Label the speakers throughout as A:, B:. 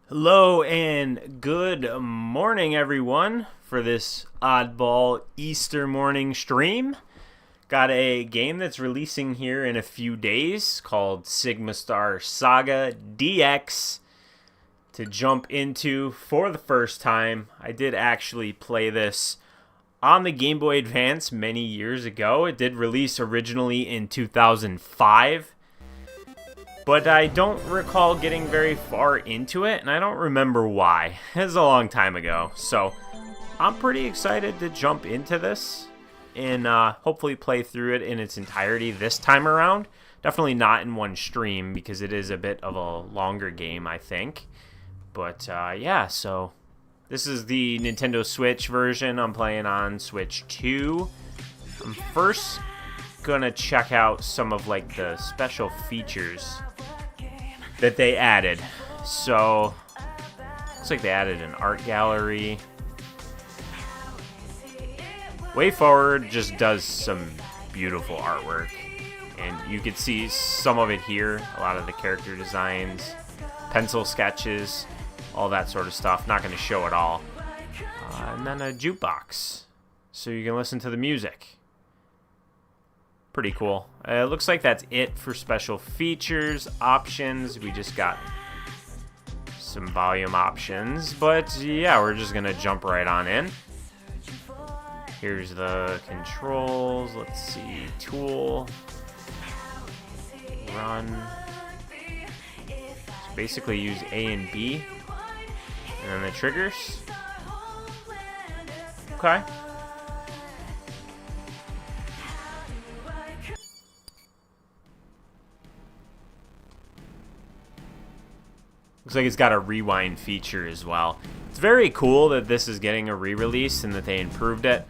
A: Hello and good morning, everyone, for this oddball Easter morning stream. Got a game that's releasing here in a few days called Sigma Star Saga DX to jump into for the first time. I did actually play this on the Game Boy Advance many years ago. It did release originally in 2005. But I don't recall getting very far into it, and I don't remember why. It was a long time ago. So I'm pretty excited to jump into this and hopefully play through it in its entirety this time around. Definitely not in one stream because it is a bit of a longer game, I think. But yeah, so this is the Nintendo Switch version. I'm playing on Switch 2. I'm first gonna check out some of like the special features that they added. So looks like they added an art gallery. Way Forward just does some beautiful artwork, and you can see some of it here. A lot of the character designs, pencil sketches, all that sort of stuff. Not going to show it all. And then a jukebox so you can listen to the music. Pretty cool. It looks like that's it for special features, options. We just got some volume options, but yeah, we're just gonna jump right on in. Here's the controls. Let's see, tool, run. So basically use A and B, and then the triggers. Okay. Looks like it's got a rewind feature as well. It's very cool that this is getting a re-release and that they improved it,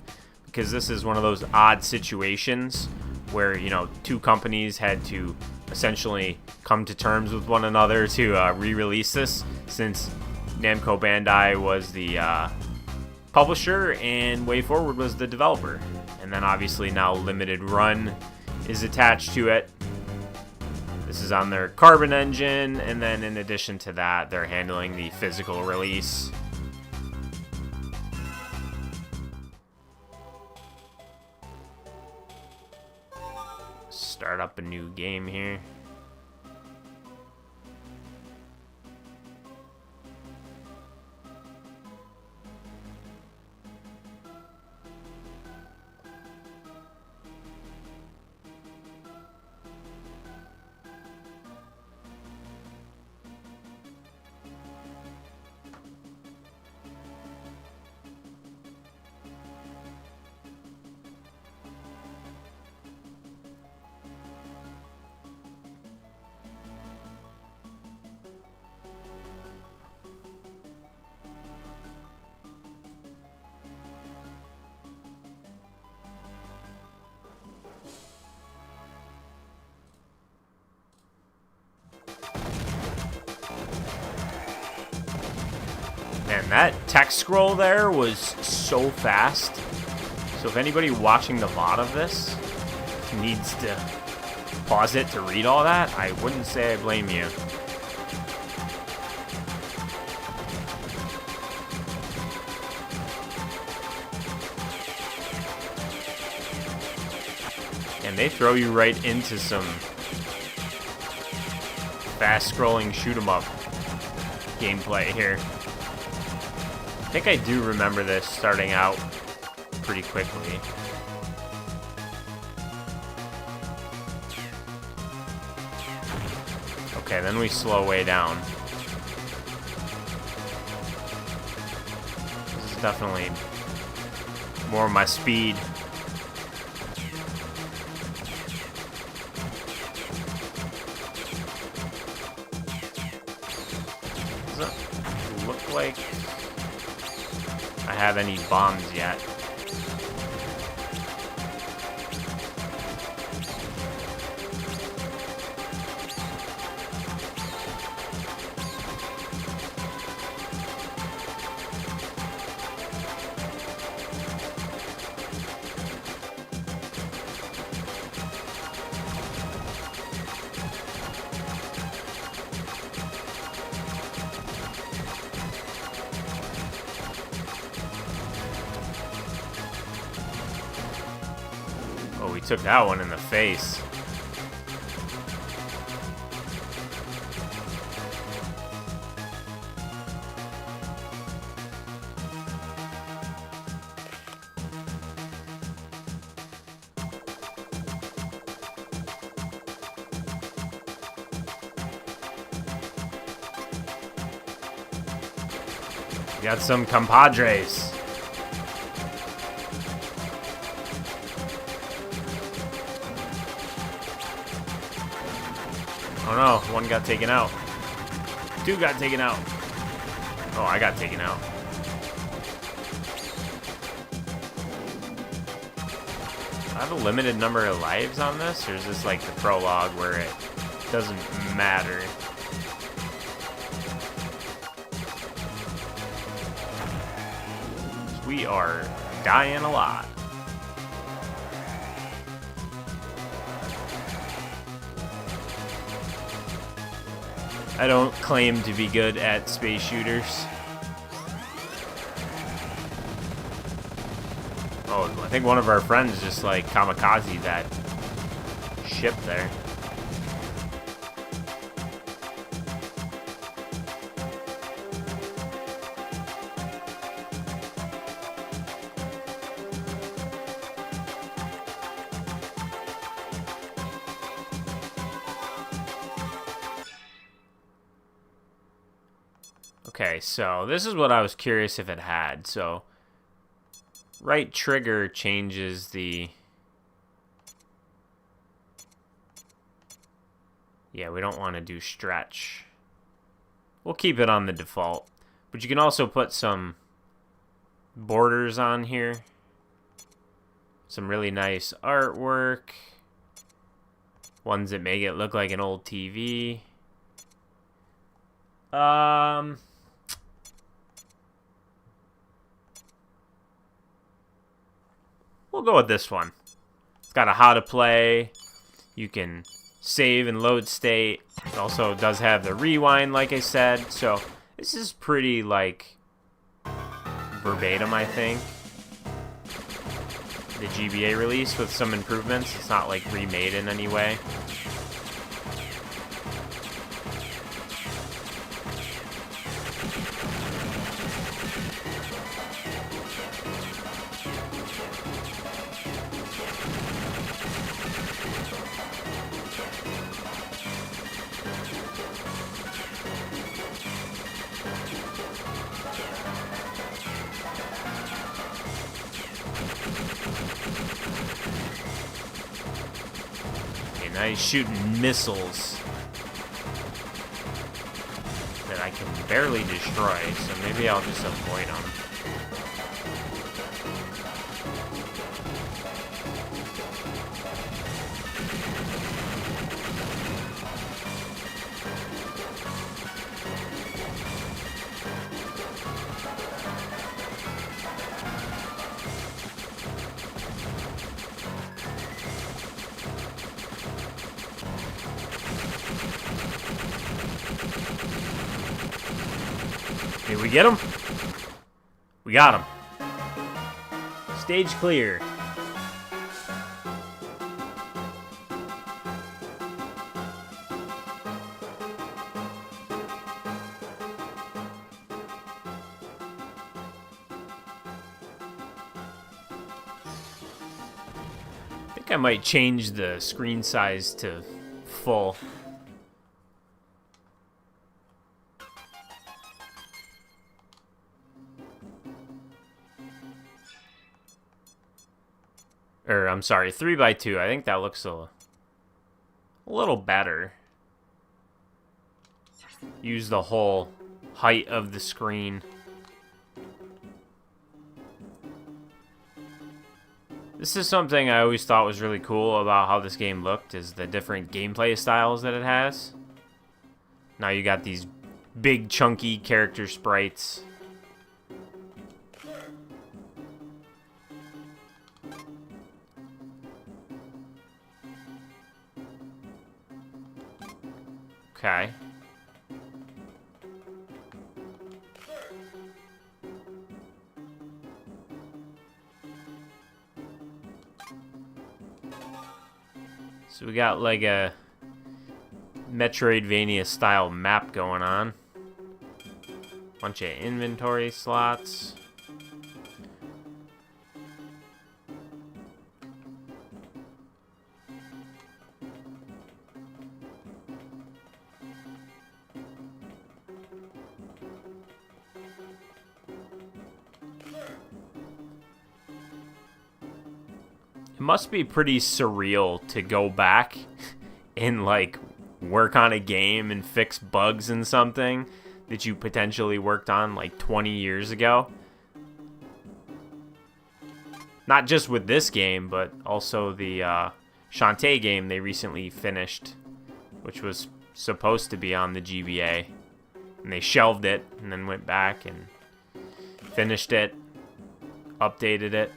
A: because this is one of those odd situations where, you know, two companies had to essentially come to terms with one another to re-release this, since Namco Bandai was the publisher and Way Forward was the developer. And then obviously now Limited Run is attached to it. This is on their Carbon engine, and then in addition to that, they're handling the physical release. Start up a new game here. Man, that text scroll there was so fast. So if anybody watching the VOD of this needs to pause it to read all that, I wouldn't say I blame you. And they throw you right into some fast scrolling shoot 'em up gameplay here. I think I do remember this starting out pretty quickly. Okay, then we slow way down. This is definitely more my speed. Doesn't look like I have any bombs yet. we took that one in the face. Got some compadres. Oh no, one got taken out. Two got taken out. Oh, I got taken out. I have a limited number of lives on this, or is this like the prologue where it doesn't matter? We are dying a lot. I don't claim to be good at space shooters. Oh, I think one of our friends just like kamikaze that ship there. Okay, so this is what I was curious if it had. So, right trigger changes the... Yeah, we don't want to do stretch. We'll keep it on the default. But you can also put some borders on here. Some really nice artwork. Ones that make it look like an old TV. We'll go with this one. It's got a how to play. You can save and load state. It also does have the rewind, like I said. So this is pretty, like, verbatim, I think. The GBA release with some improvements. It's not, like, remade in any way. Now he's shooting missiles that I can barely destroy, so maybe I'll just avoid them. Did we get him? We got him. Stage clear. I think I might change the screen size to full. Or, I'm sorry, 3x2. I think that looks a little better. Use the whole height of the screen. This is something I always thought was really cool about how this game looked, is the different gameplay styles that it has. Now you got these big, chunky character sprites. Okay. So we got like a Metroidvania style map going on. Bunch of inventory slots. It must be pretty surreal to go back and like work on a game and fix bugs in something that you potentially worked on like 20 years ago. Not just with this game, but also the Shantae game they recently finished, which was supposed to be on the GBA. And they shelved it and then went back and finished it, updated it.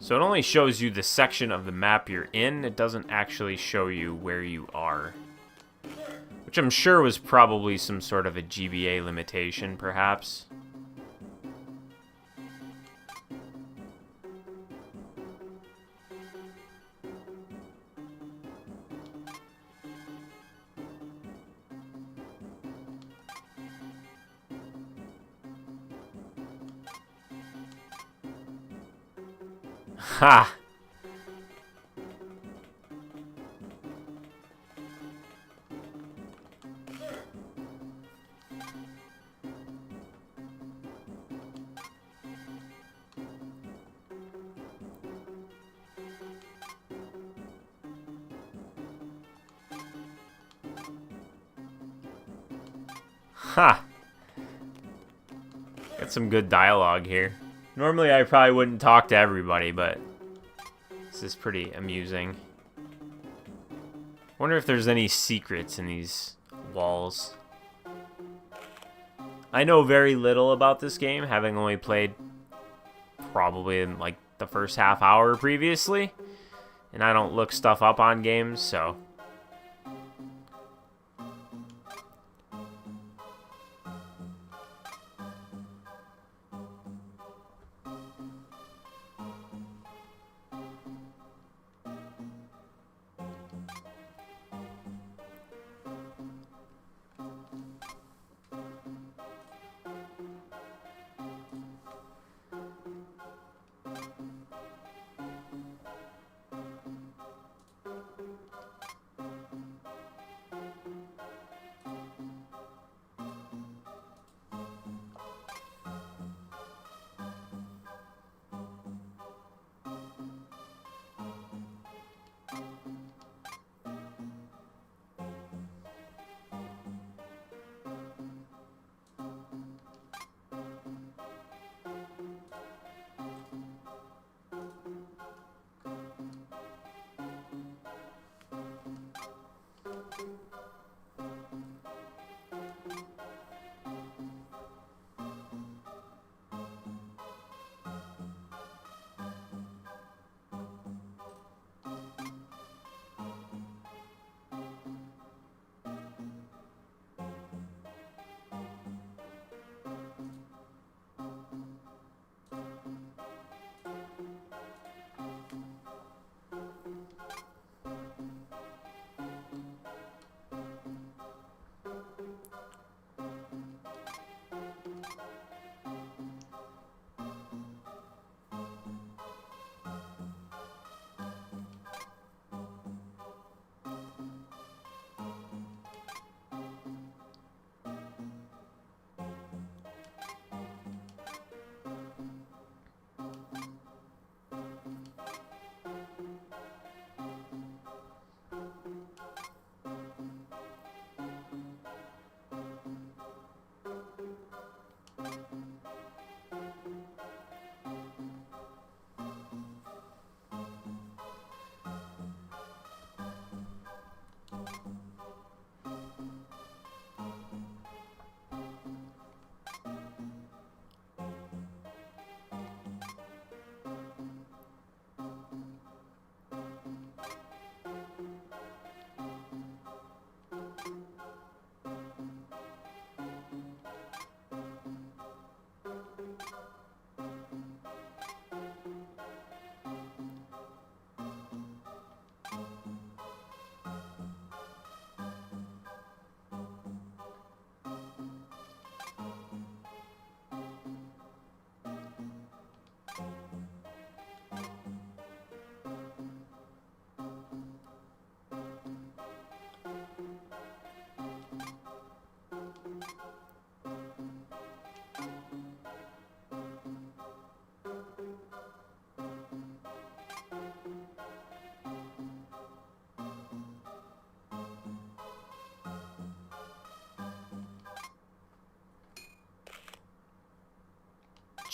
A: So it only shows you the section of the map you're in. It doesn't actually show you where you are. Which I'm sure was probably some sort of a GBA limitation, perhaps. Ha! Ha! Got some good dialogue here. Normally I probably wouldn't talk to everybody, but this is pretty amusing. Wonder if there's any secrets in these walls. I know very little about this game, having only played probably in like the first half hour previously. And I don't look stuff up on games, so...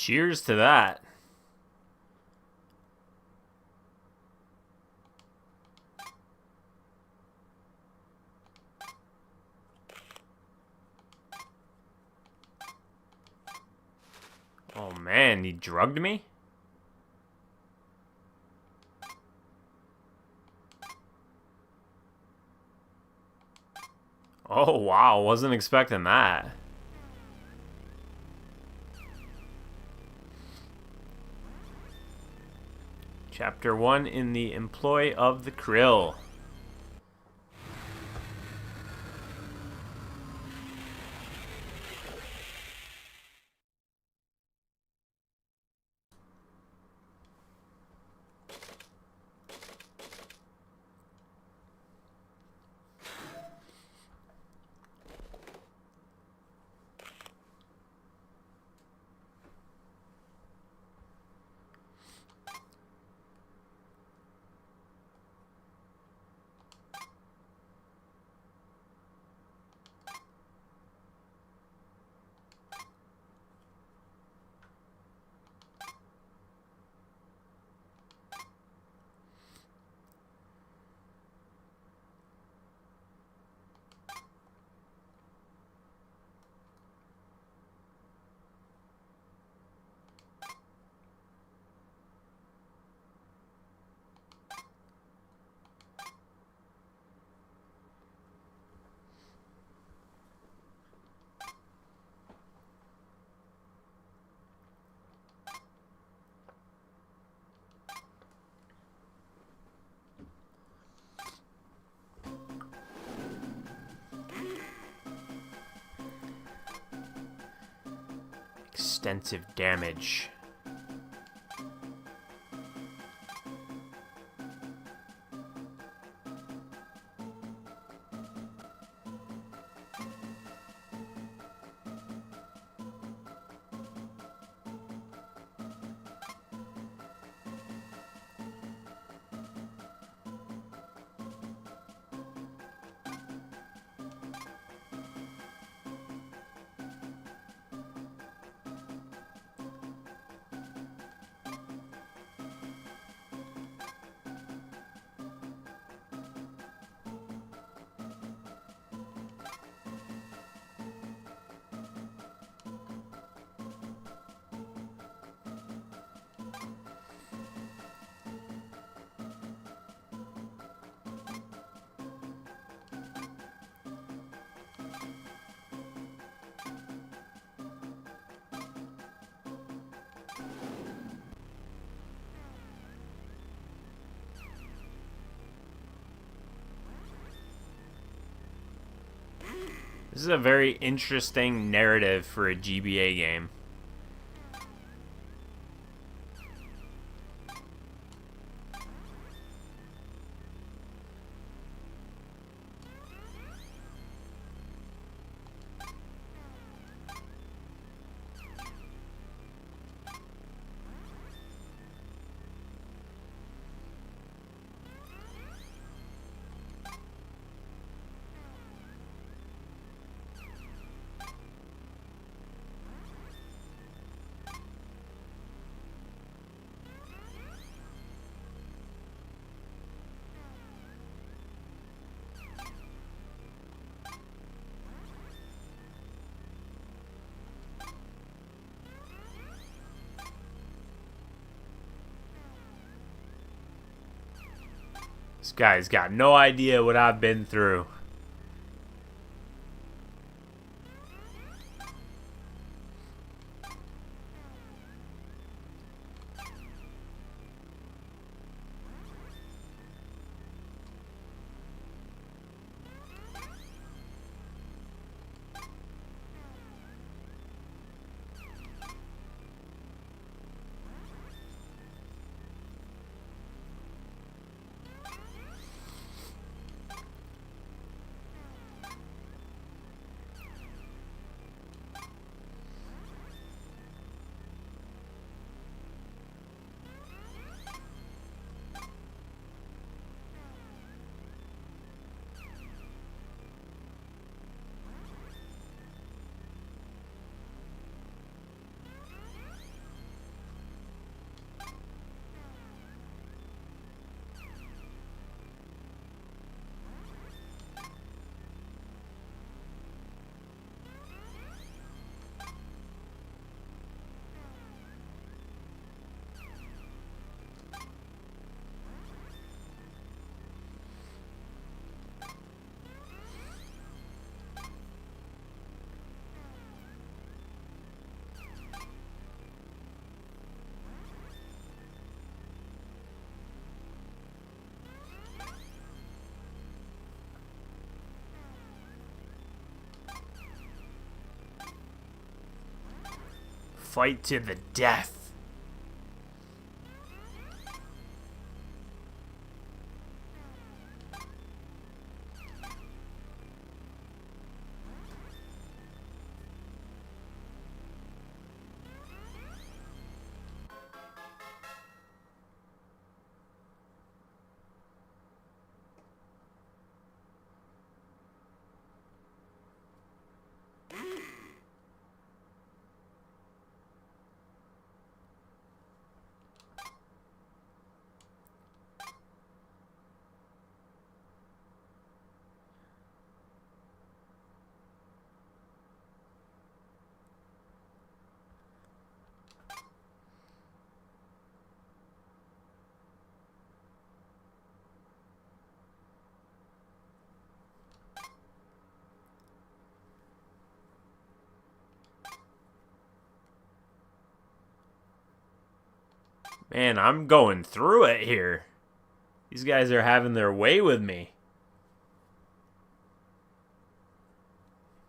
A: Cheers to that. Oh man, he drugged me? Oh wow, wasn't expecting that. Chapter 1 in the employ of the Krill. Extensive damage. This is a very interesting narrative for a GBA game. This guy's got no idea what I've been through. Fight to the death. Man, I'm going through it here. These guys are having their way with me.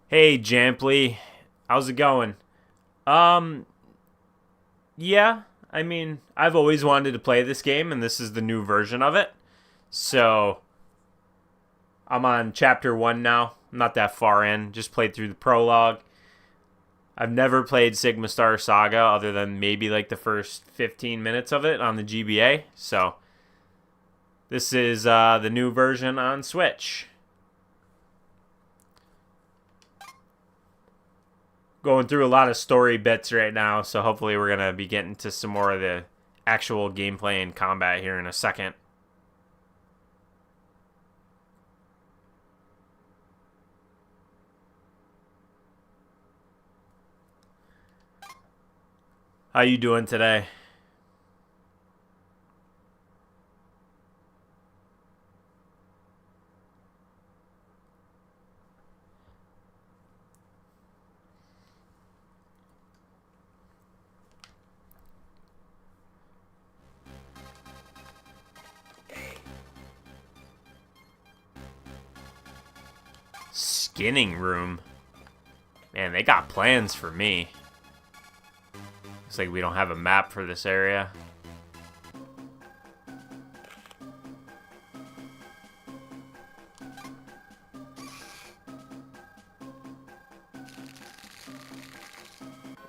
A: Hey, Jampley. How's it going? Yeah. I mean, I've always wanted to play this game, and this is the new version of it. So, I'm on Chapter 1 now. I'm not that far in. Just played through the Prologue. I've never played Sigma Star Saga other than maybe like the first 15 minutes of it on the GBA. So this is the new version on Switch. Going through a lot of story bits right now, so hopefully we're going to be getting to some more of the actual gameplay and combat here in a second. How you doing today? Skinning room. Man, they got plans for me. Looks like we don't have a map for this area.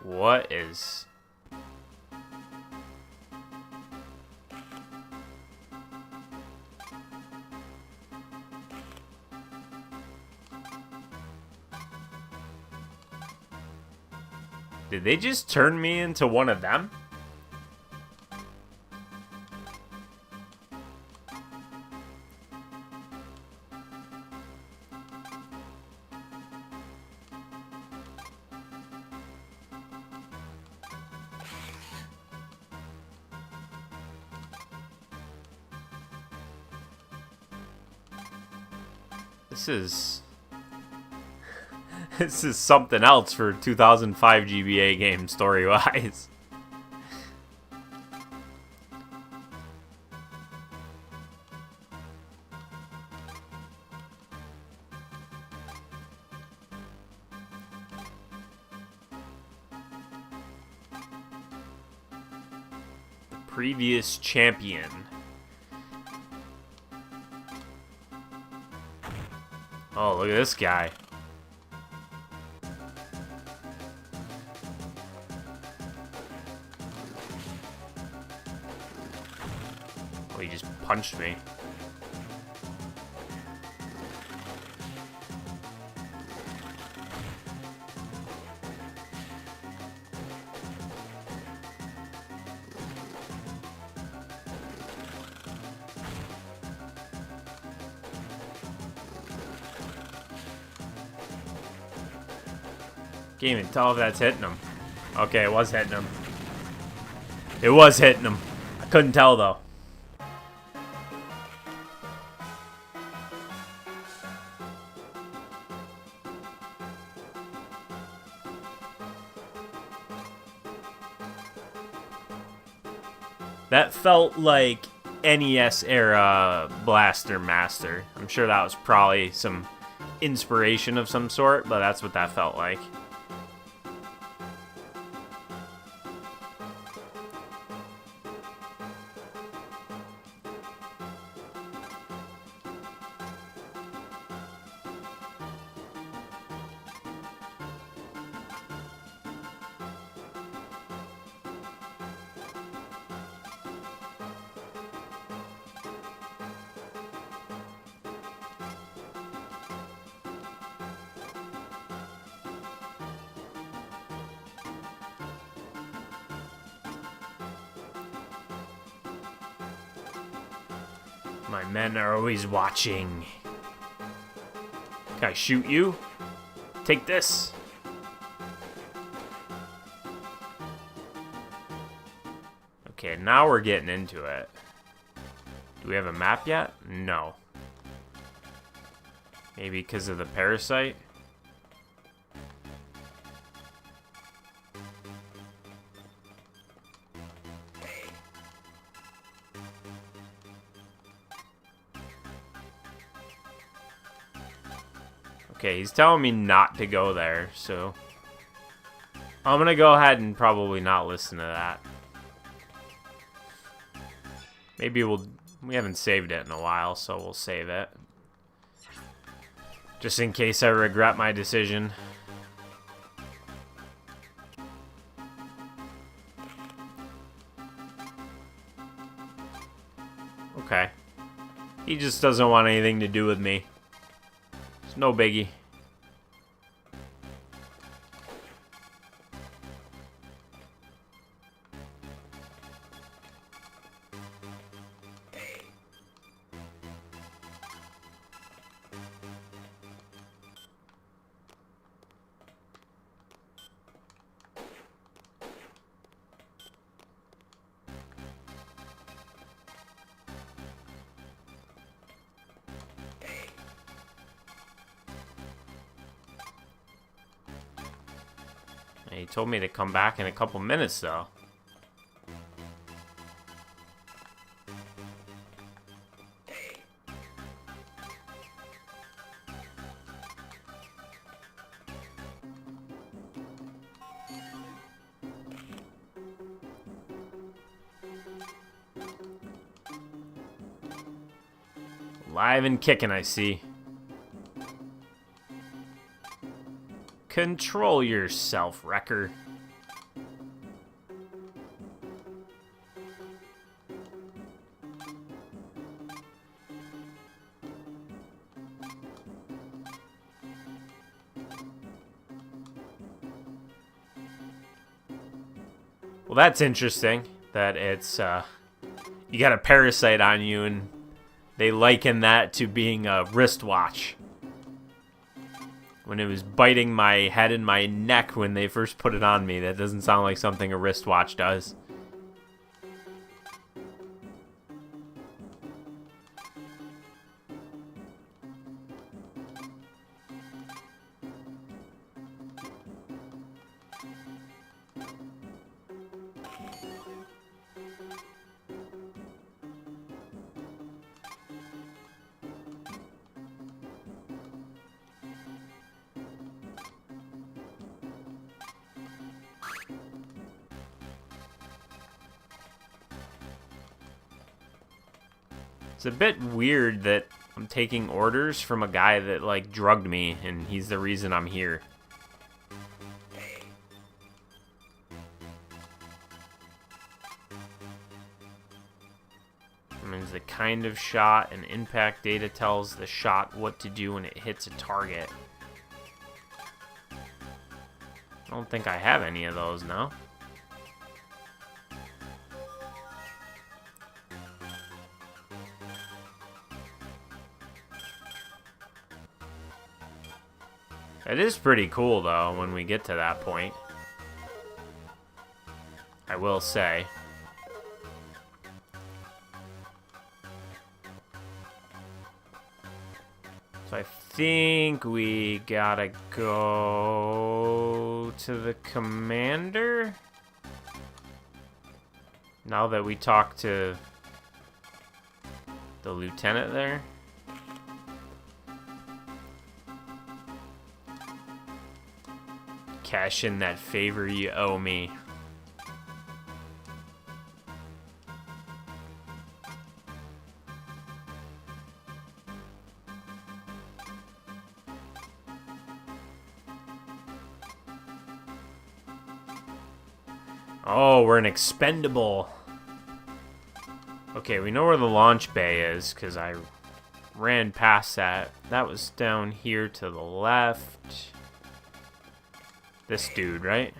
A: What is... Did they just turn me into one of them? This is something else for 2005 GBA game story-wise. The previous champion. Oh, look at this guy. He just punched me. Can't even tell if that's hitting him. Okay, it was hitting him. It was hitting him. I couldn't tell though. That felt like NES era Blaster Master. I'm sure that was probably some inspiration of some sort, but that's what that felt like. My men are always watching. Can I shoot you? Take this. Okay, now we're getting into it. Do we have a map yet? No. Maybe because of the parasite? Okay, he's telling me not to go there, so I'm gonna go ahead and probably not listen to that. Maybe we haven't saved it in a while, so we'll save it. Just in case I regret my decision. Okay. He just doesn't want anything to do with me. It's no biggie. He told me to come back in a couple minutes, though. Live and kicking, I see. Control yourself, Wrecker. Well, that's interesting. That it's, you got a parasite on you, and they liken that to being a wristwatch. When it was biting my head and my neck when they first put it on me. That doesn't sound like something a wristwatch does. It's a bit weird that I'm taking orders from a guy that, like, drugged me, and he's the reason I'm here. It means the kind of shot and impact data tells the shot what to do when it hits a target. I don't think I have any of those now. It is pretty cool, though, when we get to that point. I will say. So I think we gotta go to the commander? Now that we talked to the lieutenant there. Cash in that favor you owe me. Oh, we're an expendable. Okay, we know where the launch bay is, because I ran past that. That was down here to the left. This dude, right?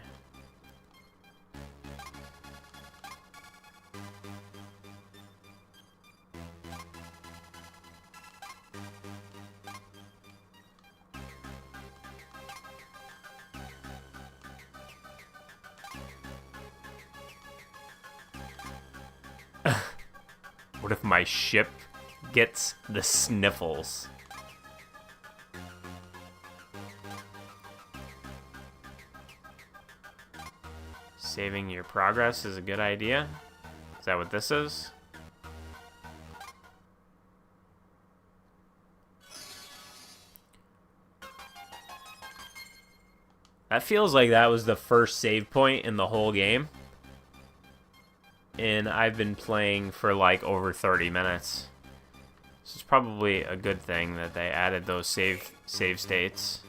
A: What if my ship gets the sniffles? Saving your progress is a good idea. Is that what this is? That feels like that was the first save point in the whole game. And I've been playing for like over 30 minutes. This is probably a good thing that they added those save states.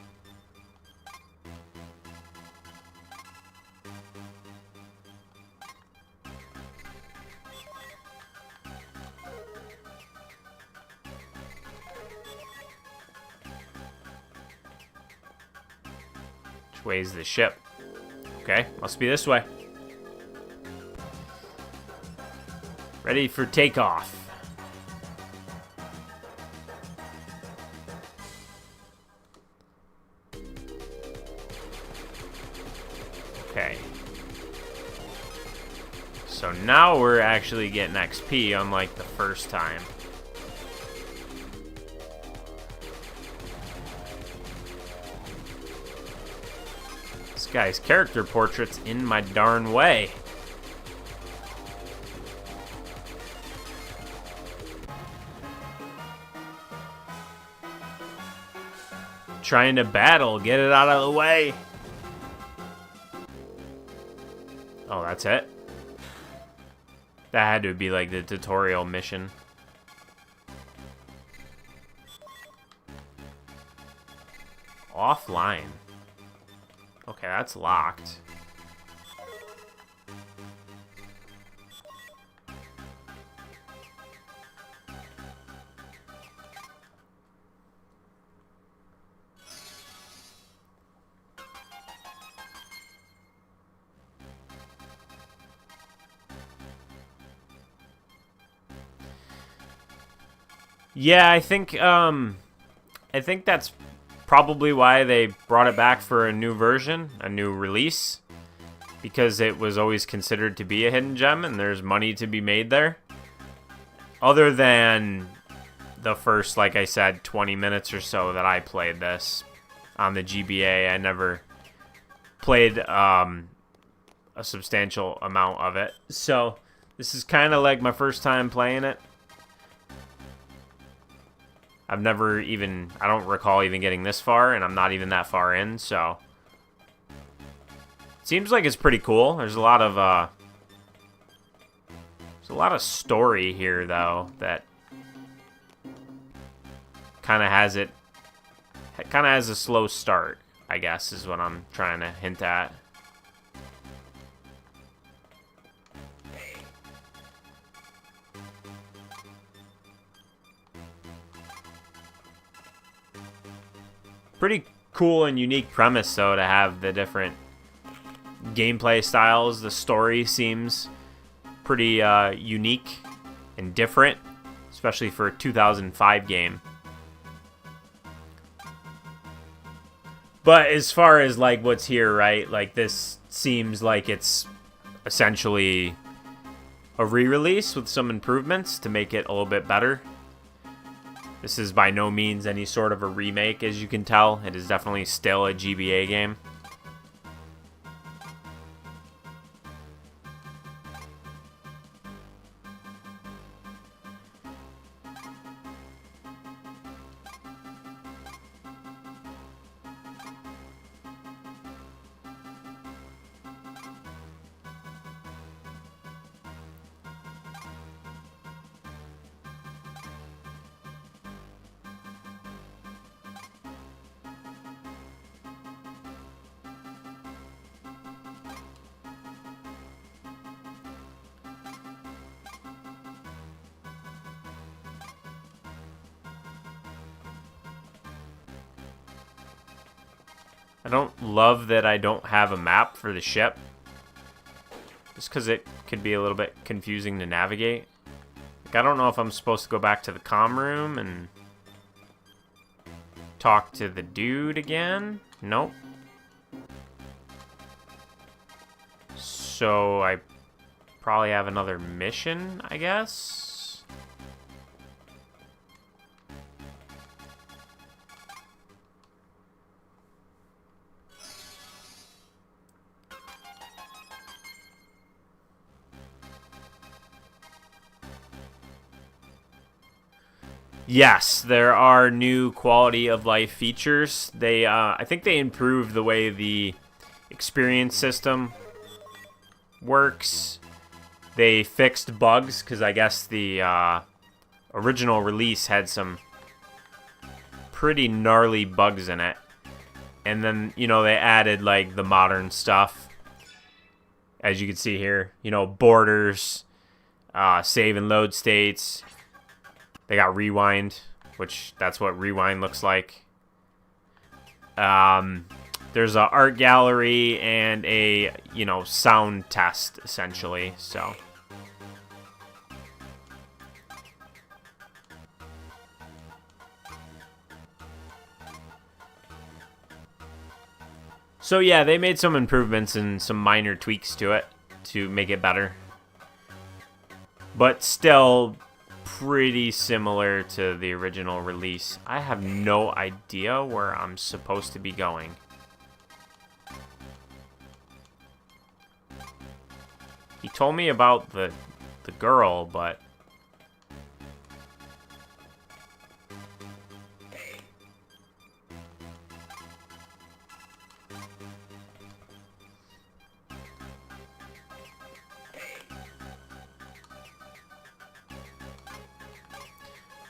A: Which way is the ship? Okay, must be this way. Ready for takeoff. Okay. So now we're actually getting XP, unlike the first time. This guy's character portrait's in my darn way. Trying to battle, get it out of the way. Oh, that's it? That had to be like the tutorial mission. Offline. Okay, that's locked. Yeah, I think that's probably why they brought it back for a new version, a new release, because it was always considered to be a hidden gem and there's money to be made there. Other than the first, like I said, 20 minutes or so that I played this on the GBA, I never played a substantial amount of it. So this is kind of like my first time playing it. I've never even, I don't recall even getting this far, and I'm not even that far in, so. Seems like it's pretty cool. There's a lot of story here, though, that kind of has a slow start, I guess, is what I'm trying to hint at. Pretty cool and unique premise, though, to have the different gameplay styles. The story seems pretty unique and different, especially for a 2005 game. But as far as like what's here, right? Like this seems like it's essentially a re-release with some improvements to make it a little bit better. This is by no means any sort of a remake, as you can tell. It is definitely still a GBA game. I don't love that I don't have a map for the ship. Just because it could be a little bit confusing to navigate. Like, I don't know if I'm supposed to go back to the comm room and talk to the dude again. Nope. So I probably have another mission, I guess. Yes, there are new quality of life features. I think they improved the way the experience system works. They fixed bugs because I guess the original release had some pretty gnarly bugs in it. And then, they added like the modern stuff. As you can see here, borders, save and load states. They got rewind, which that's what rewind looks like. There's a art gallery and a, sound test, essentially, so. So yeah, they made some improvements and some minor tweaks to it to make it better. But still pretty similar to the original release. I have no idea where I'm supposed to be going. He told me about the girl, but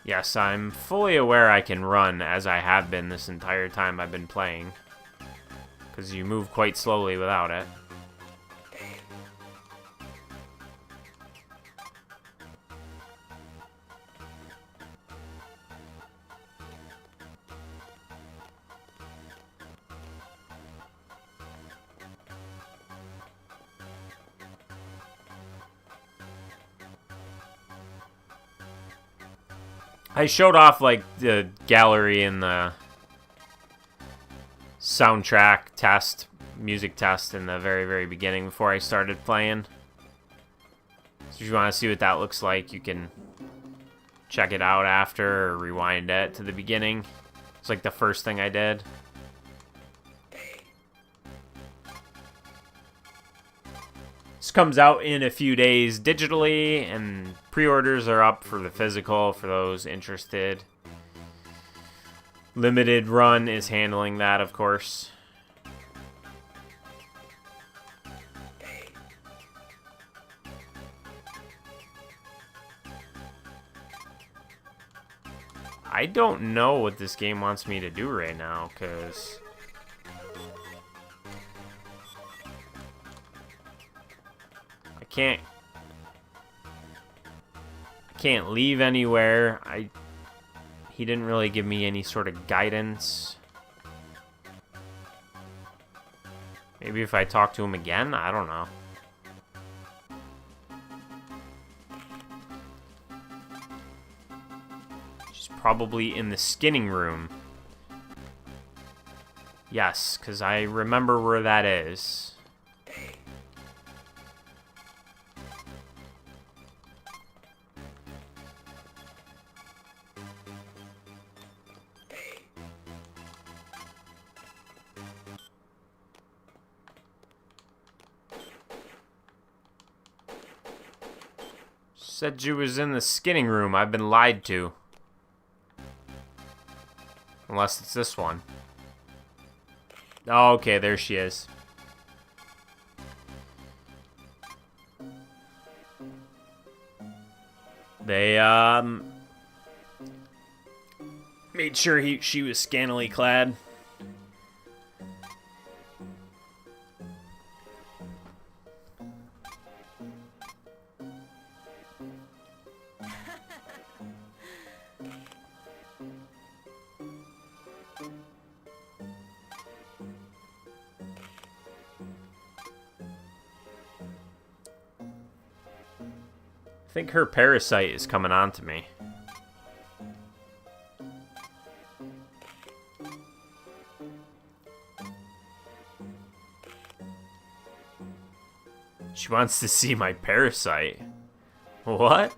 A: yes, I'm fully aware I can run, as I have been this entire time I've been playing. Because you move quite slowly without it. I showed off, like, the gallery and the soundtrack test, music test in the very, very beginning before I started playing. So if you want to see what that looks like, you can check it out after or rewind it to the beginning. It's like the first thing I did. This comes out in a few days digitally, and pre-orders are up for the physical for those interested. Limited Run is handling that, of course. I don't know what this game wants me to do right now, because I can't leave anywhere. He didn't really give me any sort of guidance. Maybe if I talk to him again? I don't know. She's probably in the skinning room. Yes, because I remember where that is. Said you was in the skinning room. I've been lied to. Unless it's this one. Oh, okay, there she is. They, made sure she was scantily clad. I think her parasite is coming on to me. She wants to see my parasite. What?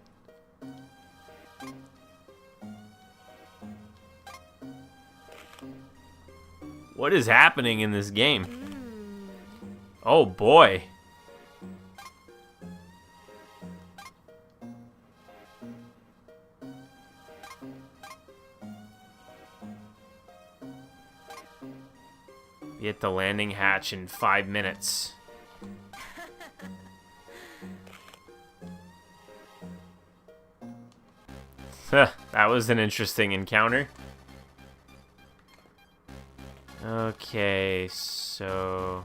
A: What is happening in this game? Oh boy. Be at the landing hatch in 5 minutes. That was an interesting encounter. Okay, so...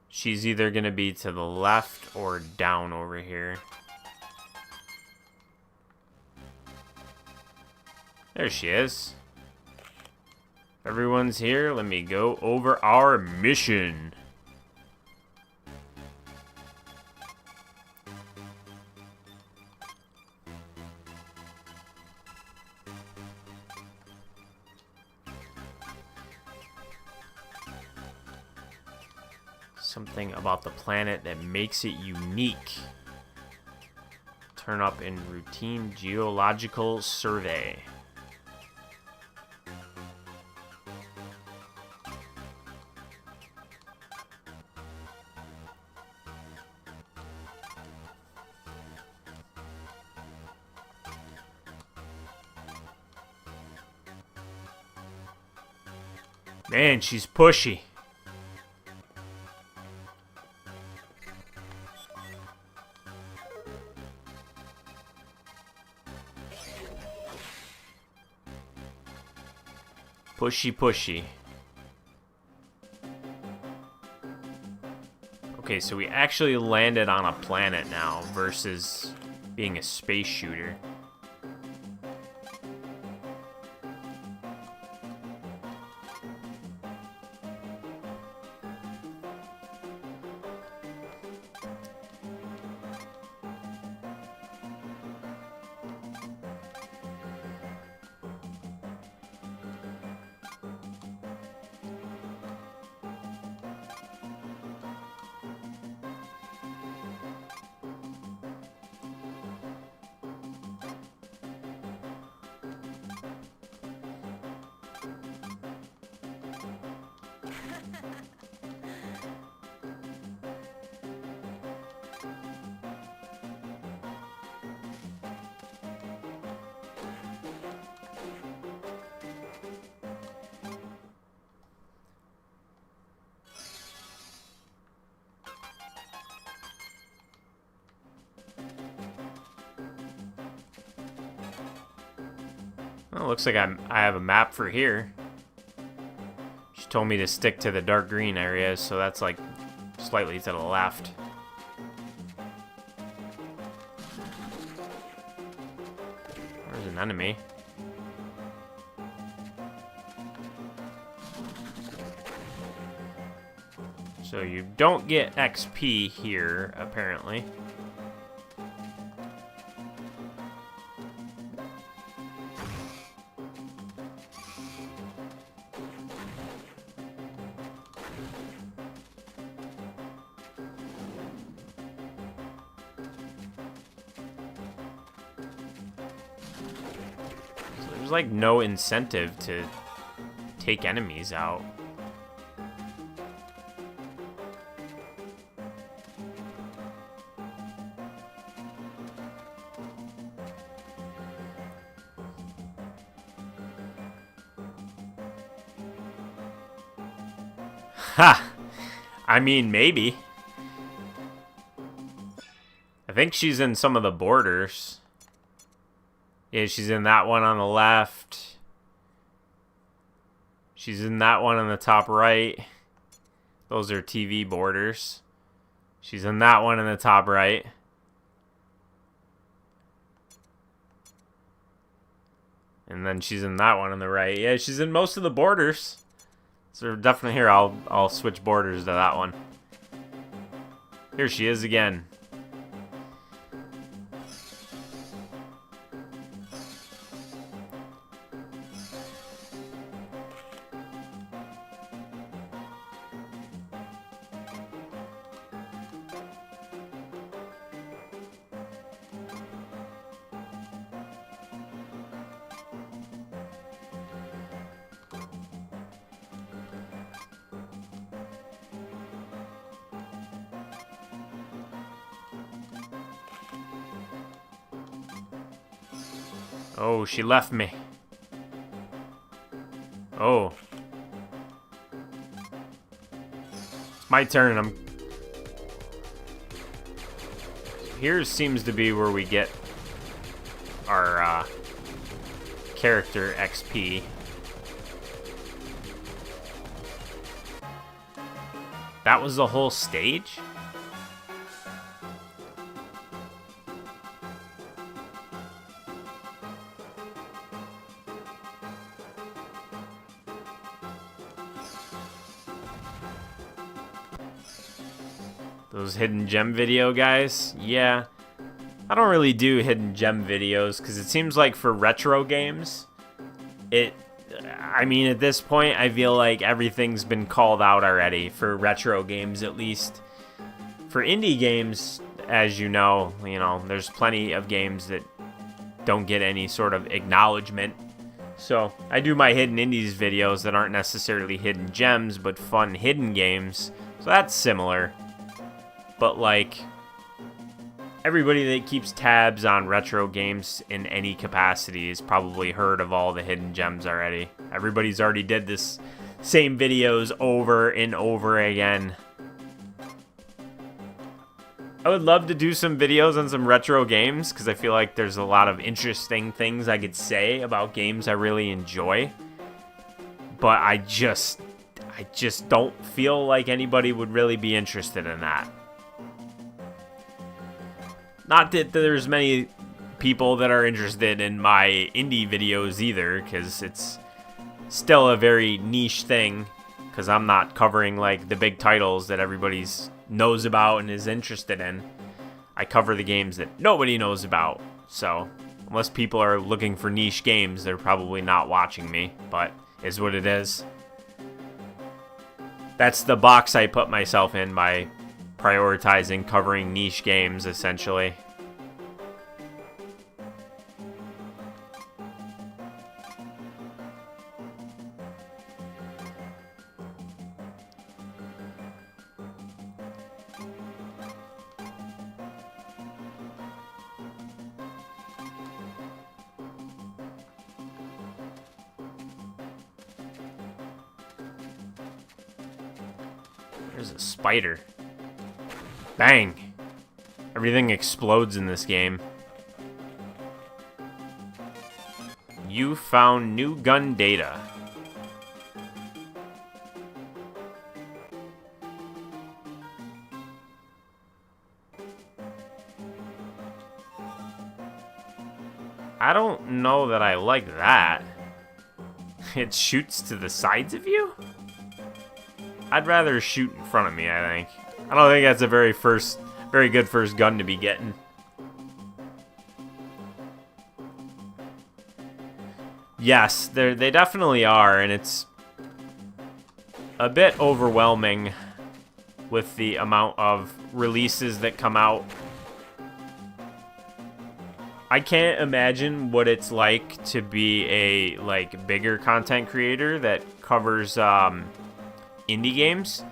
A: she's either going to be to the left or down over here. There she is. Everyone's here. Let me go over our mission. Something about the planet that makes it unique. Turn up in routine geological survey. Man, she's pushy. Pushy, pushy. Okay, so we actually landed on a planet now versus being a space shooter. Well, looks like I have a map for here. She told me to stick to the dark green areas, so that's like slightly to the left. There's an enemy. So you don't get XP here, apparently. There's like no incentive to take enemies out. Ha! I mean, maybe. I think she's in some of the borders. Yeah, she's in that one on the left. She's in that one on the top right. Those are TV borders. She's in that one in the top right. And then she's in that one on the right. Yeah, she's in most of the borders. So definitely here, I'll switch borders to that one. Here she is again. Oh, she left me. Oh. It's my turn. Here seems to be where we get our character XP. That was the whole stage? Those hidden gem video guys? Yeah. I don't really do hidden gem videos because it seems like for retro games, I mean, at this point, I feel like everything's been called out already for retro games, at least. For indie games, as you know, there's plenty of games that don't get any sort of acknowledgement. So I do my hidden indies videos that aren't necessarily hidden gems, but fun hidden games. So that's similar. But like, everybody that keeps tabs on retro games in any capacity has probably heard of all the hidden gems already. Everybody's already did this same videos over and over again. I would love to do some videos on some retro games because I feel like there's a lot of interesting things I could say about games I really enjoy. But I just don't feel like anybody would really be interested in that. Not that there's many people that are interested in my indie videos either, because it's still a very niche thing, because I'm not covering like the big titles that everybody knows about and is interested in. I cover the games that nobody knows about, so unless people are looking for niche games, they're probably not watching me, but is what it is. That's the box I put myself in by prioritizing covering niche games, essentially. There's a spider. Bang! Everything explodes in this game. You found new gun data. I don't know that I like that. It shoots to the sides of you? I'd rather shoot in front of me, I think. I don't think that's a very good first gun to be getting. Yes, they definitely are, and it's a bit overwhelming with the amount of releases that come out. I can't imagine what it's like to be a bigger content creator that covers indie games,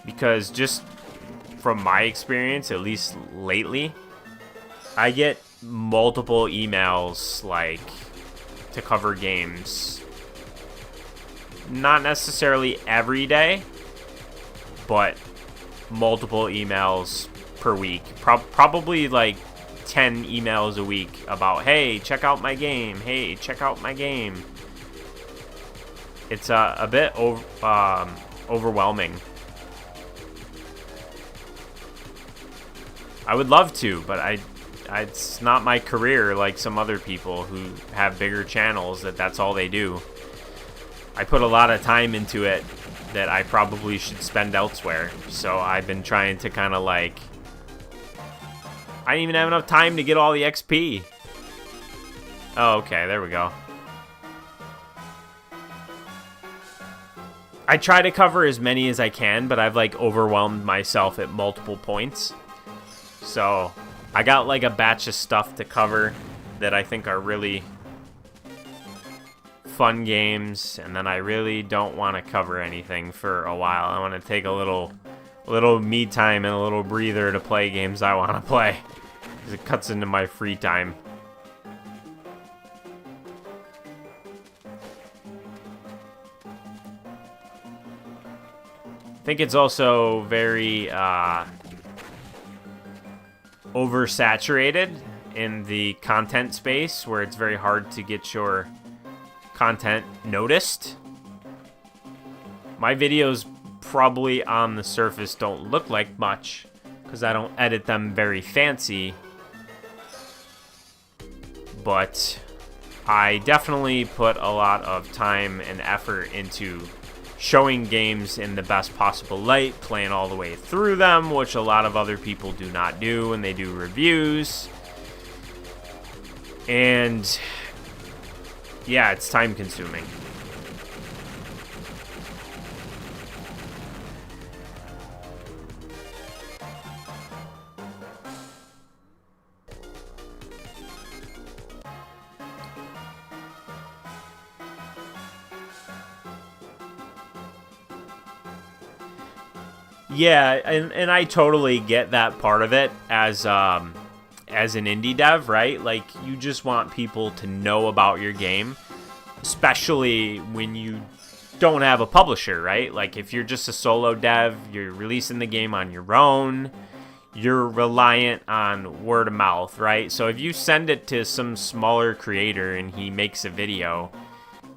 A: because just from my experience, at least lately, I get multiple emails to cover games. Not necessarily every day, but multiple emails per week. Probably 10 emails a week about, hey, check out my game. Hey, check out my game. It's a bit overwhelming. I would love to, but it's not my career like some other people who have bigger channels that's all they do. I put a lot of time into it that I probably should spend elsewhere. So I've been trying to kind of I didn't even have enough time to get all the XP. Oh, okay, there we go. I try to cover as many as I can, but I've overwhelmed myself at multiple points. So I got a batch of stuff to cover that I think are really fun games, and then I really don't want to cover anything for a while. I want to take a little me time and a little breather to play games I want to play, because it cuts into my free time. think it's also very oversaturated in the content space, where it's very hard to get your content noticed. My videos probably on the surface don't look like much because I don't edit them very fancy, but I definitely put a lot of time and effort into showing games in the best possible light, playing all the way through them, which a lot of other people do not do when they do reviews. And yeah, it's time consuming. Yeah, and I totally get that part of it as an indie dev, right? Like, you just want people to know about your game, especially when you don't have a publisher, right? Like, if you're just a solo dev, you're releasing the game on your own, you're reliant on word of mouth, right? So if you send it to some smaller creator and he makes a video,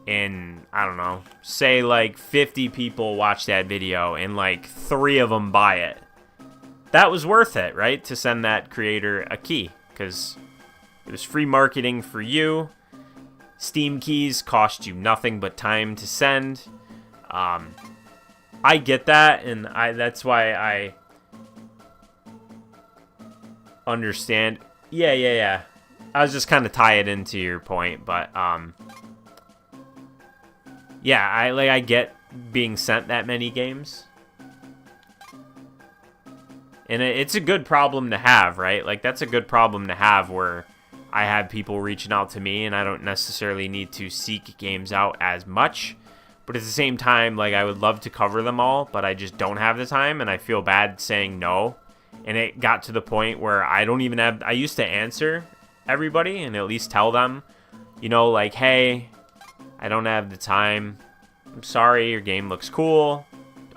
A: and I don't know, say like 50 people watch that video and like 3 of them buy it, that was worth it, right? To send that creator a key, because it was free marketing for you. Steam keys cost you nothing but time to send. I get that, and that's why I understand. Yeah. I was just kind of tie it into your point, but yeah, I get being sent that many games. And it's a good problem to have, right? Like, that's a good problem to have, where I have people reaching out to me and I don't necessarily need to seek games out as much. But at the same time, like, I would love to cover them all, but I just don't have the time, and I feel bad saying no. And it got to the point where I used to answer everybody and at least tell them, you know, like, hey, I don't have the time. I'm sorry, your game looks cool.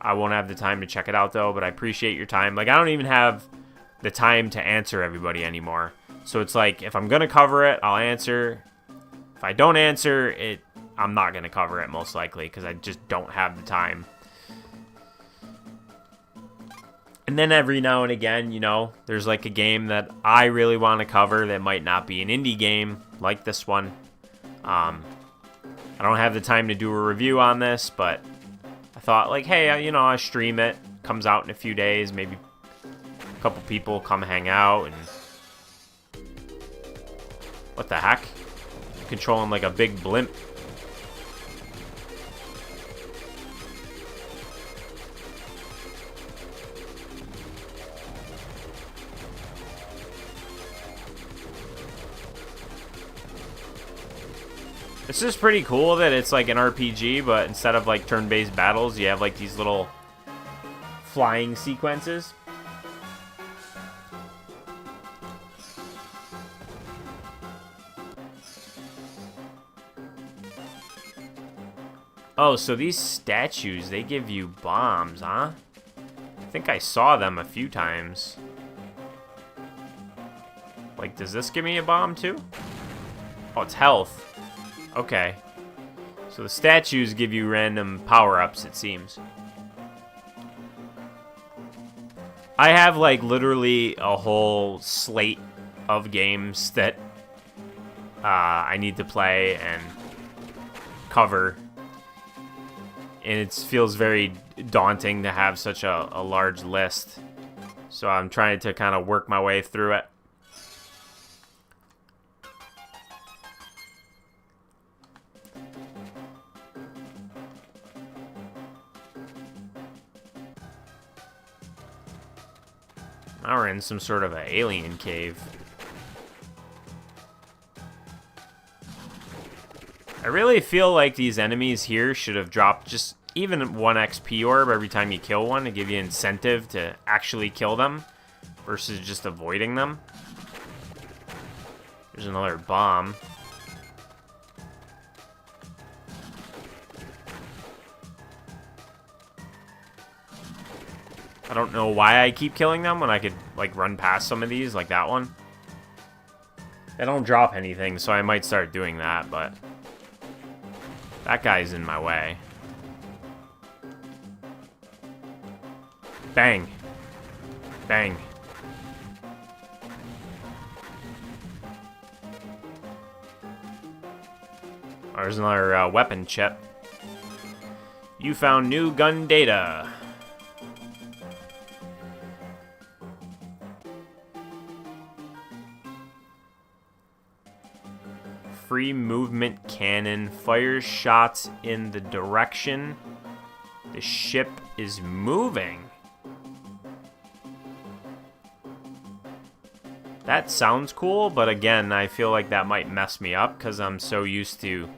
A: I won't have the time to check it out, though, but I appreciate your time. Like, I don't even have the time to answer everybody anymore. So it's like, if I'm going to cover it, I'll answer. If I don't answer it, I'm not going to cover it, most likely, because I just don't have the time. And then every now and again, you know, there's like a game that I really want to cover that might not be an indie game, like this one. I don't have the time to do a review on this, but I thought, like, hey, you know, I stream it. Comes out in a few days. Maybe a couple people come hang out. And what the heck? Controlling like a big blimp. It's just pretty cool that it's like an RPG, but instead of like turn-based battles, you have like these little flying sequences. Oh, so these statues, they give you bombs, huh? I think I saw them a few times. Like, does this give me a bomb too? Oh, it's health. Okay. So the statues give you random power-ups, it seems. I have, like, literally a whole slate of games that I need to play and cover. And it feels very daunting to have such a large list. So I'm trying to kind of work my way through it. Now we're in some sort of an alien cave. I really feel like these enemies here should have dropped just even 1 XP orb every time you kill one to give you incentive to actually kill them versus just avoiding them. There's another bomb. don't know why I keep killing them when I could, like, run past some of these, like that one. They don't drop anything, so I might start doing that, but that guy's in my way. Bang. Bang. There's another weapon chip. You found new gun data. Free movement cannon fires shots in the direction the ship is moving. That sounds cool, but again, I feel like that might mess me up because I'm so used to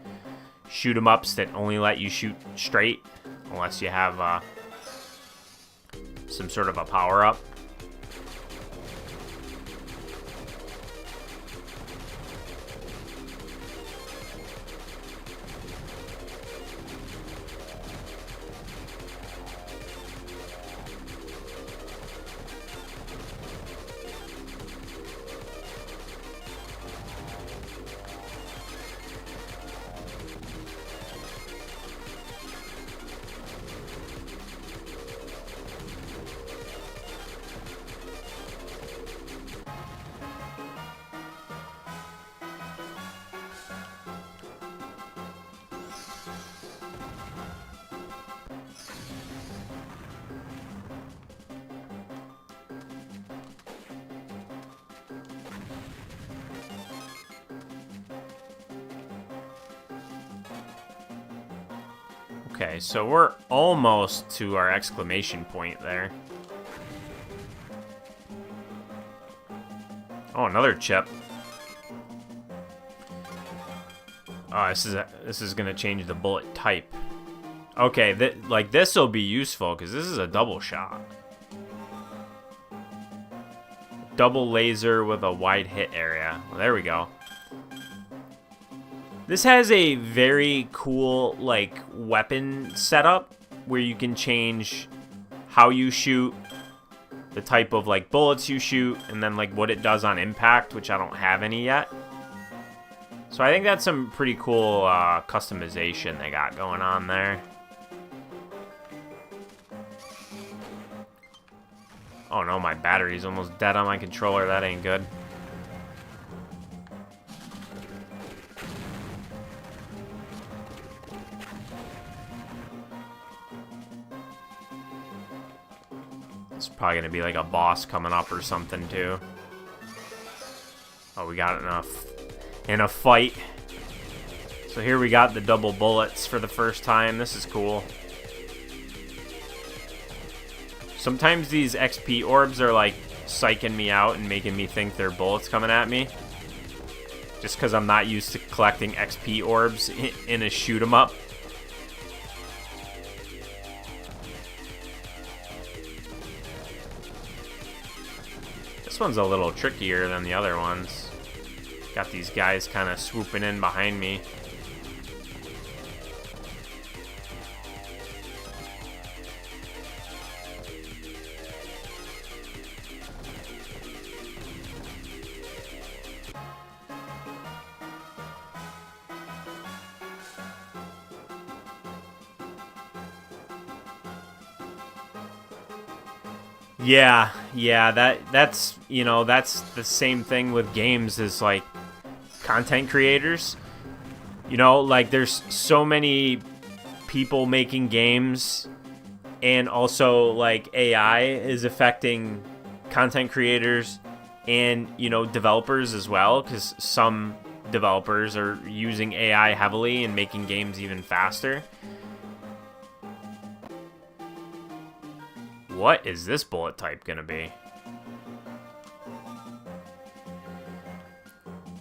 A: shoot 'em ups that only let you shoot straight unless you have some sort of a power up. Okay, so we're almost to our exclamation point there. Oh, another chip. Oh, this is gonna change the bullet type. Okay, like this will be useful because this is a double shot. Double laser with a wide hit area. Well, there we go. This has a very cool, like, weapon setup where you can change how you shoot, the type of, like, bullets you shoot, and then, like, what it does on impact, which I don't have any yet. So I think that's some pretty cool customization they got going on there. Oh no, my battery's almost dead on my controller. That ain't good. It's probably gonna be like a boss coming up or something too. Oh, we got enough in a fight. So here we got the double bullets for the first time. This is cool. Sometimes these XP orbs are like psyching me out and making me think they're bullets coming at me. Just because I'm not used to collecting XP orbs in a shoot 'em up. This one's a little trickier than the other ones. Got these guys kind of swooping in behind me. Yeah, that's, you know, that's the same thing with games as, like, content creators. You know, like, there's so many people making games, and also, like, AI is affecting content creators and, you know, developers as well, because some developers are using AI heavily and making games even faster. What is this bullet type gonna be?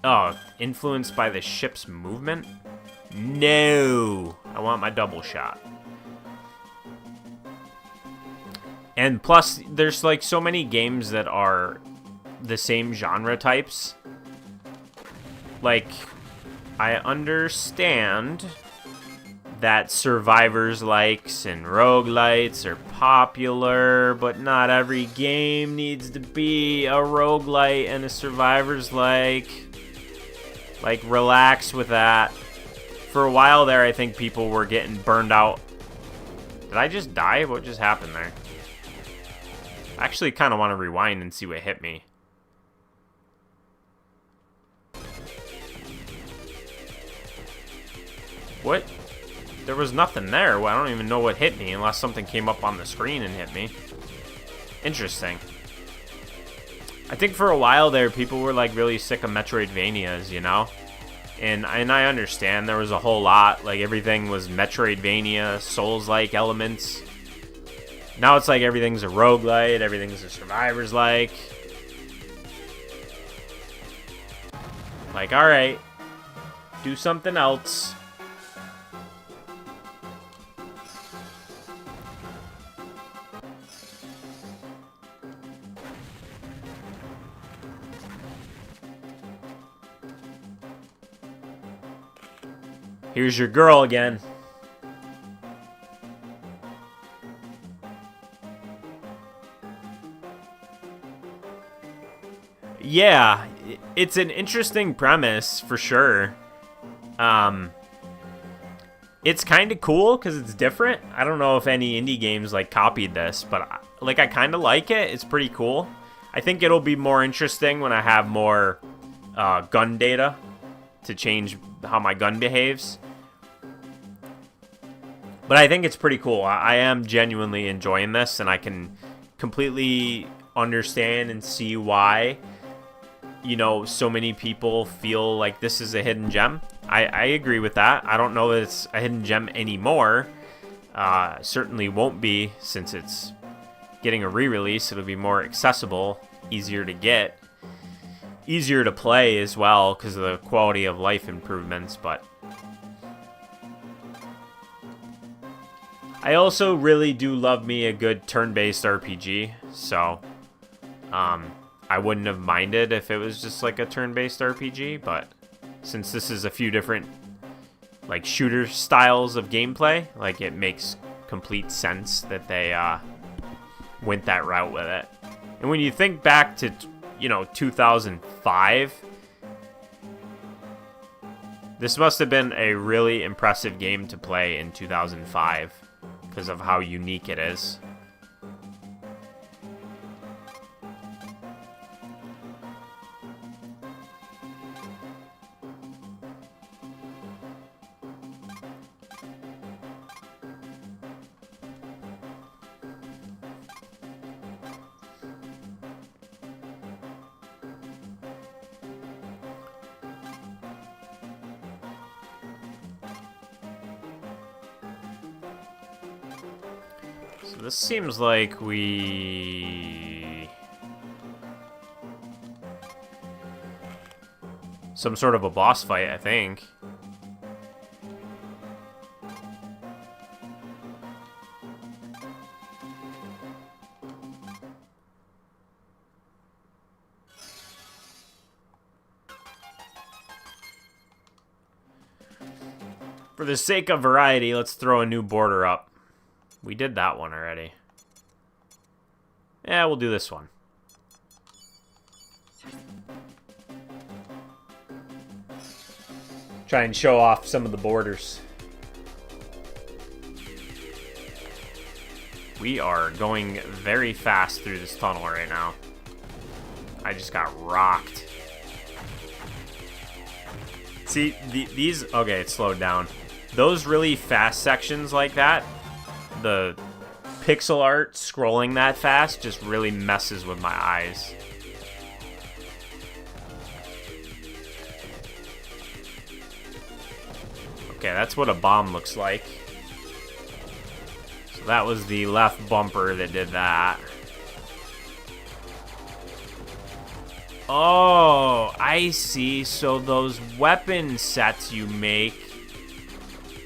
A: Oh, influenced by the ship's movement? No! I want my double shot. And plus, there's like so many games that are the same genre types. Like, I understand that survivors likes and roguelites are popular, but not every game needs to be a roguelite and a survivors like. Like, relax with that. For a while there, I think people were getting burned out. Did I just die? What just happened there? I actually kind of want to rewind and see what hit me. What? There was nothing there. Well, I don't even know what hit me unless something came up on the screen and hit me. Interesting. I think for a while there, people were like really sick of Metroidvanias, you know? And I understand there was a whole lot. Like everything was Metroidvania, Souls-like elements. Now it's like everything's a roguelite, everything's a survivors-like. Like, alright. Do something else. Here's your girl again. Yeah, it's an interesting premise for sure. It's kind of cool because it's different. I don't know if any indie games like copied this, but like I kind of like it. It's pretty cool. I think it'll be more interesting when I have more gun data to change how my gun behaves. But I think it's pretty cool. I am genuinely enjoying this, and I can completely understand and see why, you know, so many people feel like this is a hidden gem. I agree with that. I don't know that it's a hidden gem anymore. Certainly won't be, since it's getting a re-release. It'll be more accessible, easier to get, easier to play as well because of the quality of life improvements, but I also really do love me a good turn-based RPG, so I wouldn't have minded if it was just like a turn-based RPG, but since this is a few different like shooter styles of gameplay, like it makes complete sense that they went that route with it. And when you think back to, you know, 2005, this must have been a really impressive game to play in 2005. Because of how unique it is. So this seems like some sort of a boss fight, I think. For the sake of variety, let's throw a new border up. We did that one already. Yeah, we'll do this one. Try and show off some of the borders. We are going very fast through this tunnel right now. I just got rocked. See, these... Okay, it slowed down. Those really fast sections like that, the pixel art scrolling that fast just really messes with my eyes. Okay, that's what a bomb looks like. So that was the left bumper that did that. Oh, I see. So those weapon sets you make,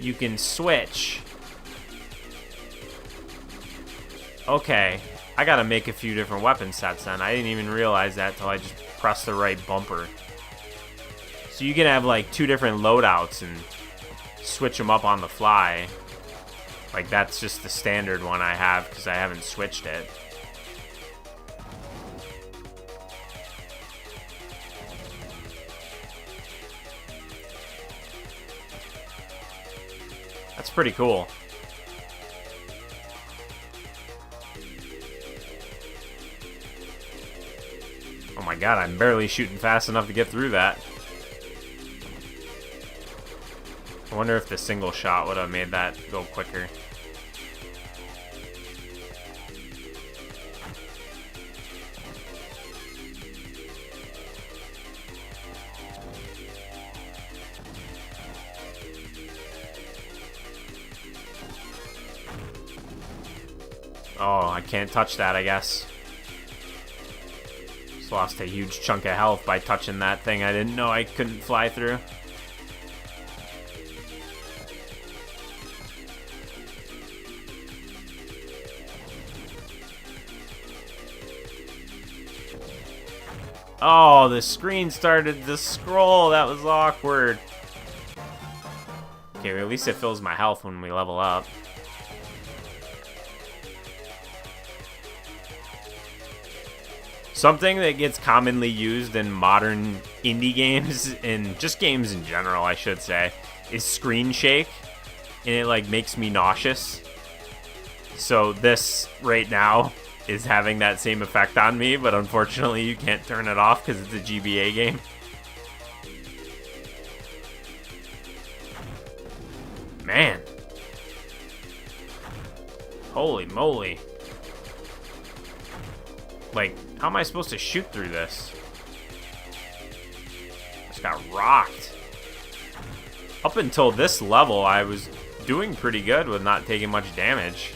A: you can switch. Okay, I gotta make a few different weapon sets then. I didn't even realize that till I just pressed the right bumper. So you can have like 2 different loadouts and switch them up on the fly. Like, that's just the standard one I have because I haven't switched it. That's pretty cool. Oh my god, I'm barely shooting fast enough to get through that. I wonder if the single shot would have made that go quicker. Oh, I can't touch that, I guess. Just lost a huge chunk of health by touching that thing I didn't know I couldn't fly through. Oh, the screen started to scroll. That was awkward. Okay, well, at least it fills my health when we level up. Something that gets commonly used in modern indie games, and just games in general, I should say, is screen shake. And it, like, makes me nauseous. So this, right now, is having that same effect on me, but unfortunately you can't turn it off because it's a GBA game. Man. Holy moly. Like, how am I supposed to shoot through this? Just got rocked. Up until this level, I was doing pretty good with not taking much damage.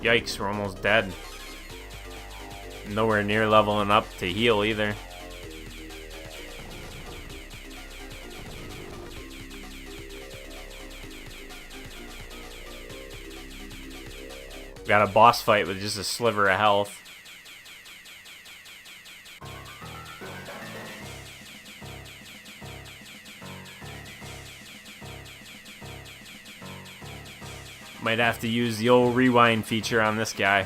A: Yikes, we're almost dead. Nowhere near leveling up to heal either. Got a boss fight with just a sliver of health. Might have to use the old rewind feature on this guy.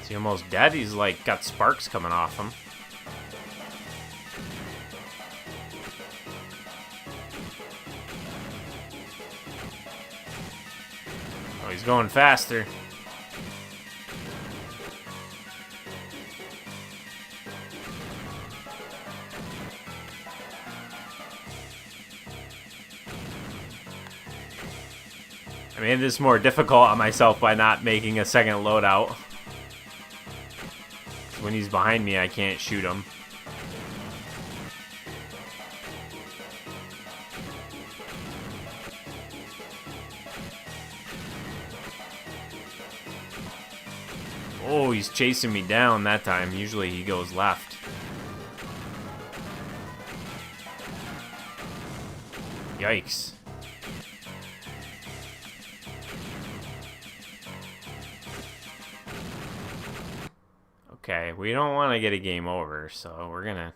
A: Is he almost dead? He's like got sparks coming off him. Oh, he's going faster. I made this more difficult on myself by not making a second loadout. When he's behind me, I can't shoot him. Oh, he's chasing me down that time. Usually he goes left. Yikes. Okay, we don't want to get a game over, so we're gonna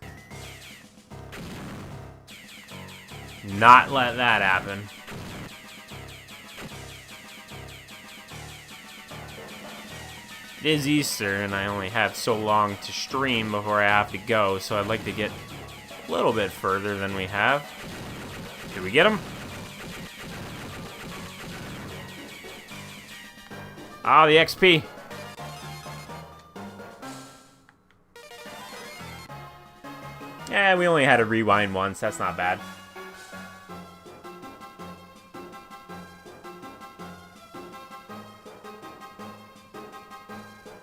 A: not let that happen. It is Easter, and I only have so long to stream before I have to go, so I'd like to get a little bit further than we have. Did we get him? Ah, the XP. Yeah, we only had to rewind once. That's not bad.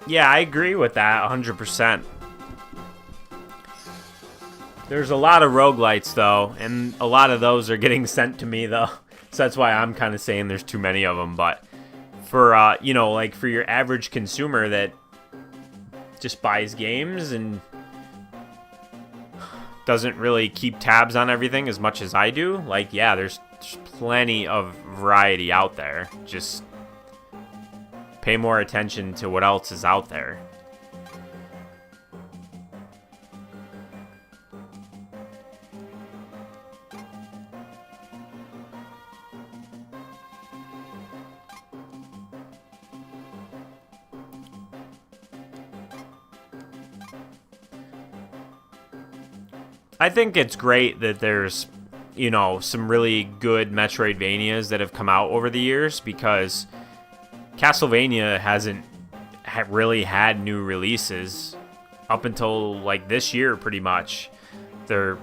A: Yeah, I agree with that 100%. There's a lot of roguelites, though, and a lot of those are getting sent to me, though. So that's why I'm kind of saying there's too many of them. But for, you know, like for your average consumer that just buys games and doesn't really keep tabs on everything as much as I do, like, yeah, there's plenty of variety out there. Just pay more attention to what else is out there. I think it's great that there's, you know, some really good Metroidvanias that have come out over the years, because Castlevania hasn't really had new releases up until like this year, pretty much. They're,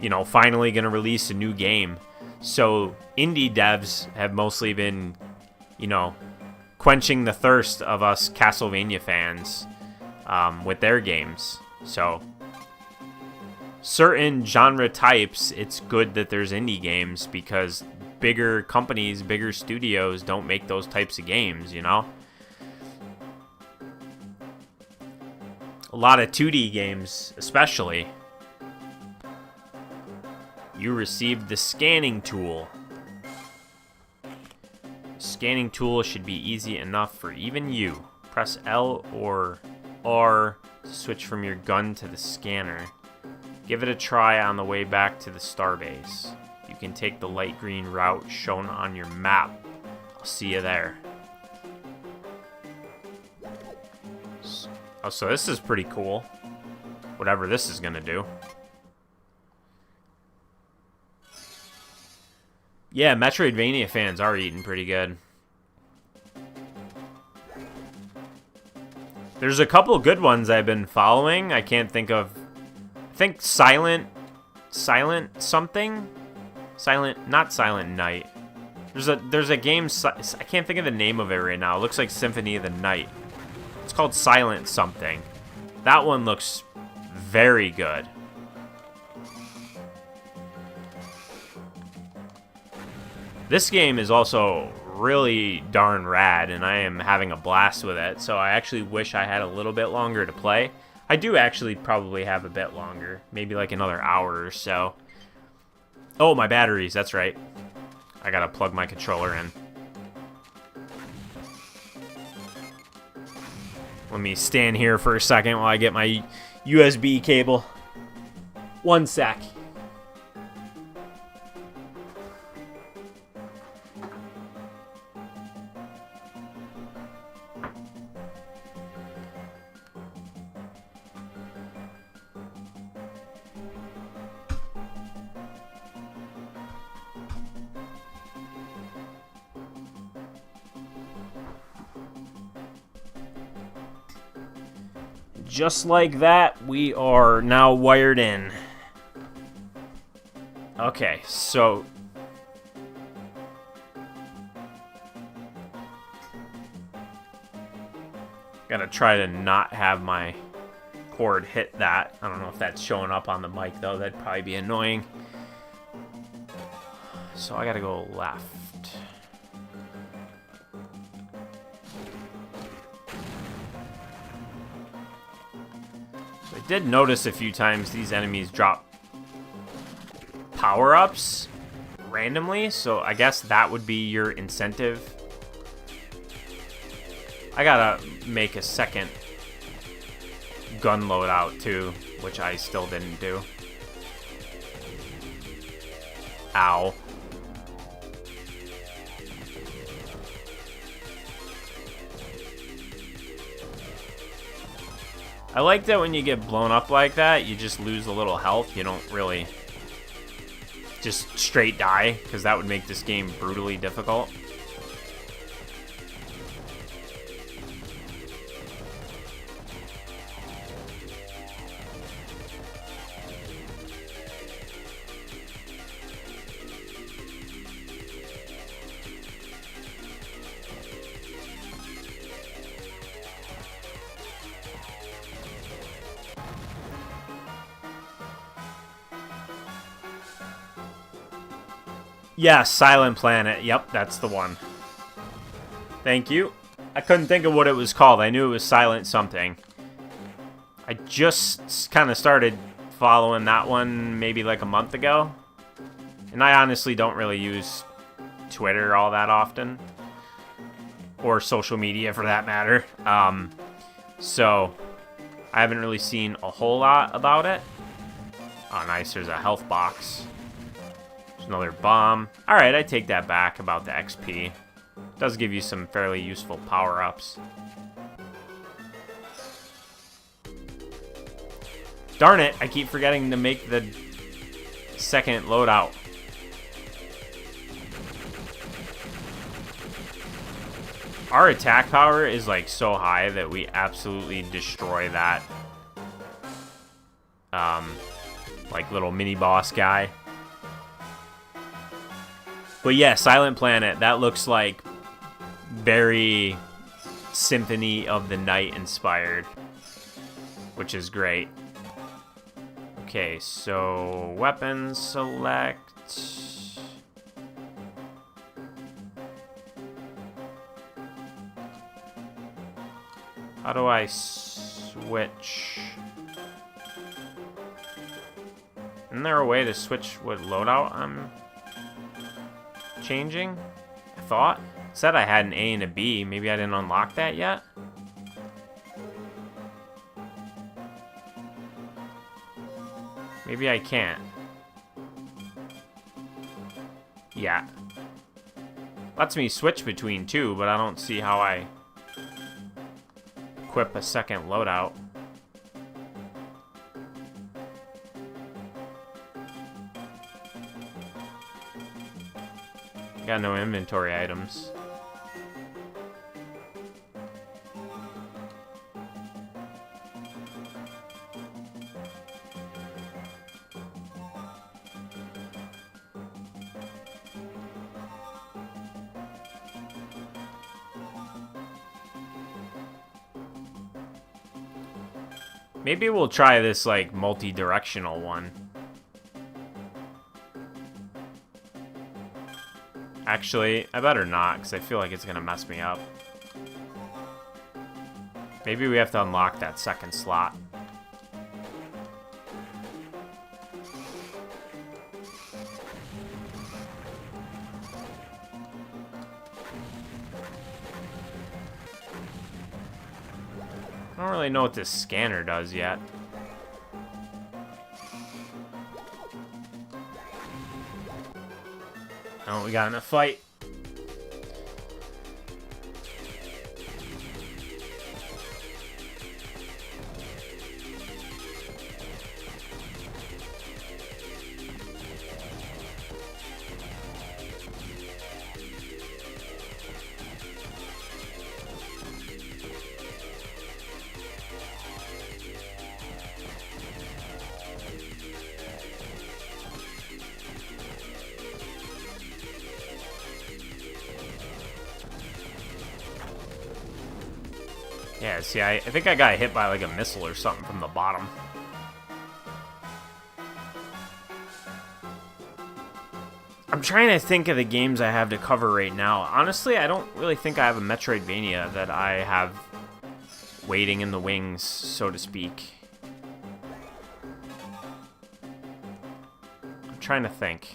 A: you know, finally going to release a new game. So indie devs have mostly been, you know, quenching the thirst of us Castlevania fans with their games. So certain genre types, it's good that there's indie games, because bigger companies, bigger studios don't make those types of games, you know? A lot of 2D games, especially. You received the scanning tool. Scanning tool should be easy enough for even you. Press L or R to switch from your gun to the scanner. Give it a try on the way back to the starbase. You can take the light green route shown on your map. I'll see you there. Oh, so this is pretty cool. Whatever this is gonna do. Yeah, Metroidvania fans are eating pretty good. There's a couple good ones I've been following. I can't think of... I think Silent something? Not Silent Night. There's a game, I can't think of the name of it right now. It looks like Symphony of the Night. It's called Silent something. That one looks very good. This game is also really darn rad, and I am having a blast with it, so I actually wish I had a little bit longer to play. I do actually probably have a bit longer, maybe like another hour or so. Oh, my batteries, that's right. I gotta plug my controller in. Let me stand here for a second while I get my USB cable. One sec. Just like that, we are now wired in. Okay, so... Gotta try to not have my cord hit that. I don't know if that's showing up on the mic, though. That'd probably be annoying. So I gotta go left. I did notice a few times these enemies drop power-ups randomly, so I guess that would be your incentive. I gotta make a second gun loadout too, which I still didn't do. Ow. I like that when you get blown up like that, you just lose a little health. You don't really just straight die, because that would make this game brutally difficult. Yeah, Silent Planet. Yep, that's the one. Thank you. I couldn't think of what it was called. I knew it was Silent something. I just kind of started following that one maybe like a month ago. And I honestly don't really use Twitter all that often. Or social media for that matter. So I haven't really seen a whole lot about it. Oh, nice. There's a health box. There's another bomb. Alright, I take that back about the XP. It does give you some fairly useful power-ups. Darn it, I keep forgetting to make the second loadout. Our attack power is like so high that we absolutely destroy that like little mini boss guy. But yeah, Silent Planet, that looks like very Symphony of the Night inspired, which is great. Okay, so weapons select. How do I switch? Isn't there a way to switch what loadout I'm changing? I thought. It said I had an A and a B. Maybe I didn't unlock that yet? Maybe I can't. Yeah. Lets me switch between two, but I don't see how I equip a second loadout. Got no inventory items. Maybe we'll try this, like, multi-directional one. Actually, I better not, because I feel like it's going to mess me up. Maybe we have to unlock that second slot. I don't really know what this scanner does yet. Oh, we got in a fight. Yeah, see, I think I got hit by like a missile or something from the bottom. I'm trying to think of the games I have to cover right now. Honestly, I don't really think I have a Metroidvania that I have waiting in the wings, so to speak. I'm trying to think.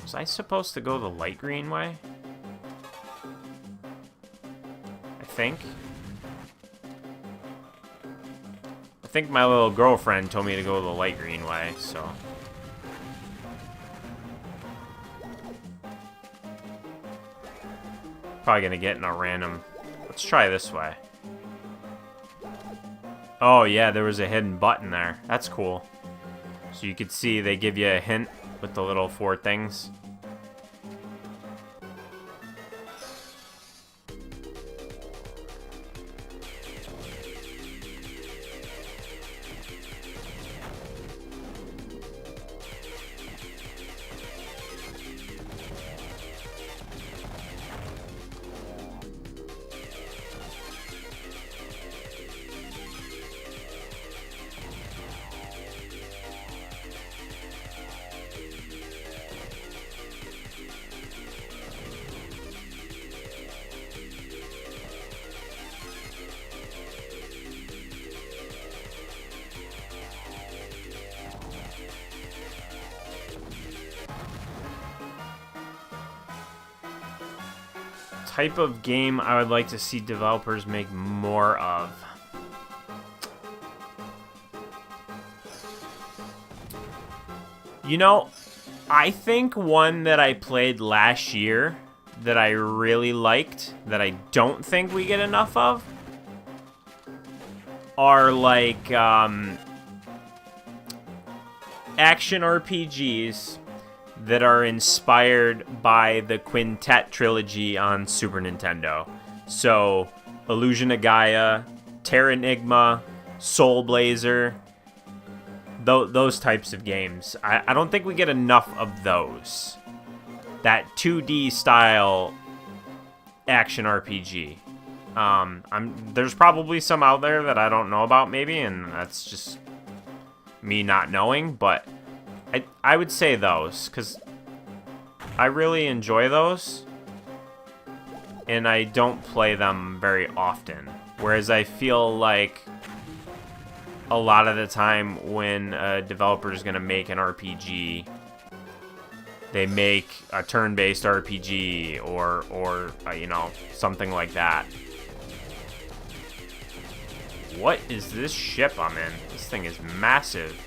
A: Was I supposed to go the light green way? I think my little girlfriend told me to go the light green way, so. Probably gonna get in a random. Let's try this way. Oh yeah, there was a hidden button there. That's cool. So you could see they give you a hint with the little 4 things. Type of game I would like to see developers make more of. You know, I think one that I played last year that I really liked, that I don't think we get enough of, are like action RPGs that are inspired by the Quintet trilogy on Super Nintendo. So, Illusion of Gaia, Terranigma, Soul Blazer, those types of games. I don't think we get enough of those. That 2D style action RPG. There's probably some out there that I don't know about, maybe, and that's just me not knowing, but I would say those, because I really enjoy those, and I don't play them very often. Whereas I feel like a lot of the time when a developer is going to make an RPG, they make a turn-based RPG or you know, something like that. What is this ship I'm in? This thing is massive.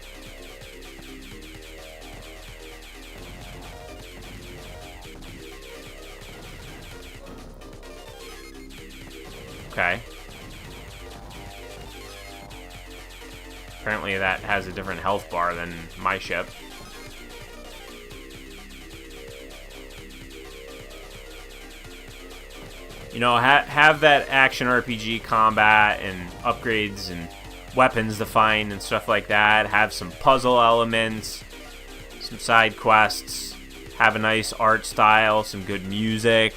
A: Okay. Apparently that has a different health bar than my ship. You know, have that action RPG combat and upgrades and weapons to find and stuff like that. Have some puzzle elements, some side quests. Have a nice art style, some good music.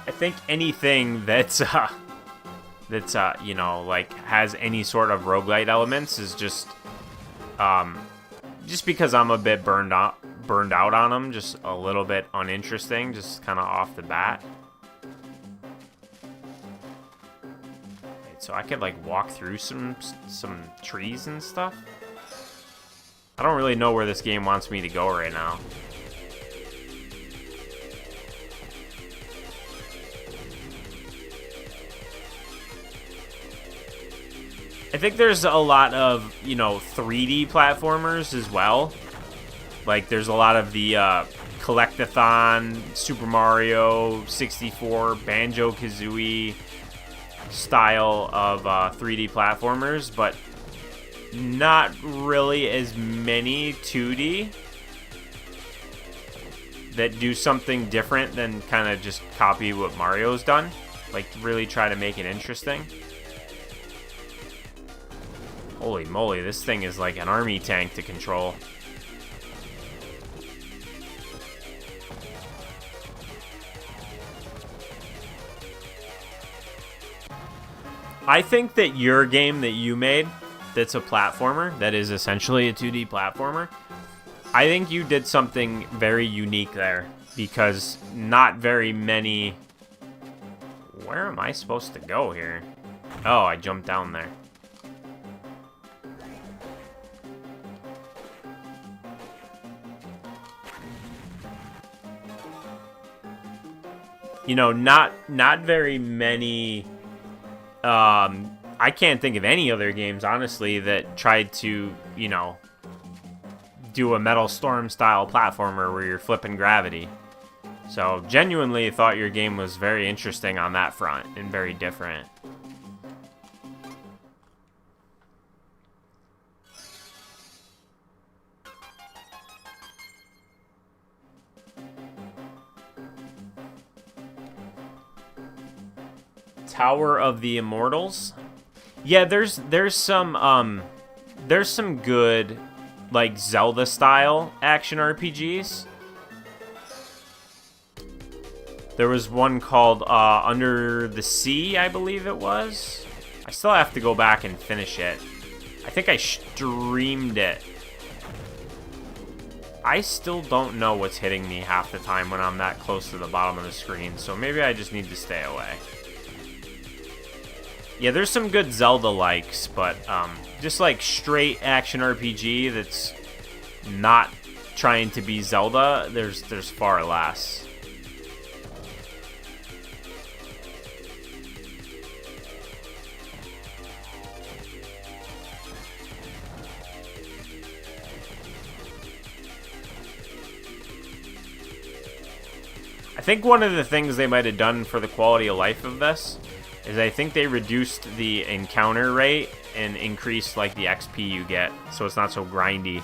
A: I think anything that's you know, like has any sort of roguelite elements is just because I'm a bit burned out on them, just a little bit uninteresting, just kind of off the bat. Right, so I could like walk through some trees and stuff. I don't really know where this game wants me to go right now. I think there's a lot of, you know, 3D platformers as well. Like, there's a lot of the Collectathon, Super Mario 64, Banjo-Kazooie style of 3D platformers, but not really as many 2D that do something different than kind of just copy what Mario's done. Like, really try to make it interesting. Holy moly, this thing is like an army tank to control. I think that your game that you made, that's a platformer, that is essentially a 2D platformer, I think you did something very unique there, because not very many... Where am I supposed to go here? Oh, I jumped down there. You know, not very many, I can't think of any other games, honestly, that tried to, you know, do a Metal Storm style platformer where you're flipping gravity. So, genuinely thought your game was very interesting on that front and very different. Tower of the Immortals. Yeah, there's some good like Zelda style action RPGs. There was one called Under the Sea, I believe it was. I still have to go back and finish it. I think I streamed it. I still don't know what's hitting me half the time when I'm that close to the bottom of the screen, so maybe I just need to stay away. Yeah, there's some good Zelda-likes, but just like straight action RPG that's not trying to be Zelda, there's far less. I think one of the things they might have done for the quality of life of this is I think they reduced the encounter rate and increased like the XP you get, so it's not so grindy.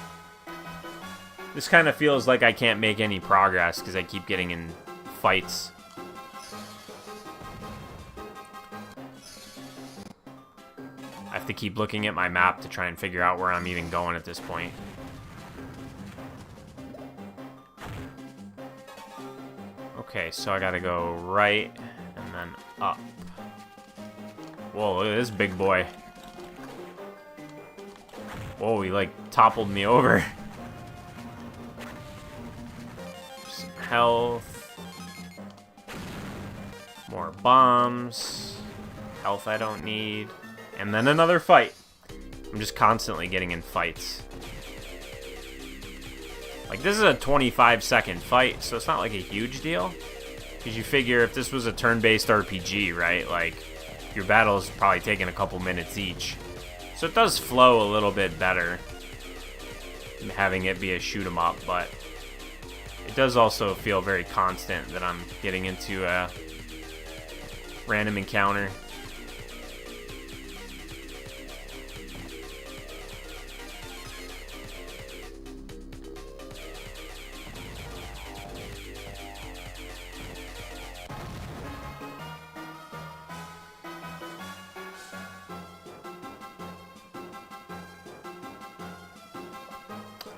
A: This kind of feels like I can't make any progress because I keep getting in fights. I have to keep looking at my map to try and figure out where I'm even going at this point. Okay, so I gotta go right and then up. Whoa, look at this big boy. Whoa, he like toppled me over. Some health. More bombs. Health I don't need. And then another fight. I'm just constantly getting in fights. Like, this is a 25-second fight, so it's not like a huge deal. Because you figure if this was a turn-based RPG, right, like, your battles probably taking a couple minutes each. So it does flow a little bit better than having it be a shoot-'em-up, but it does also feel very constant that I'm getting into a random encounter.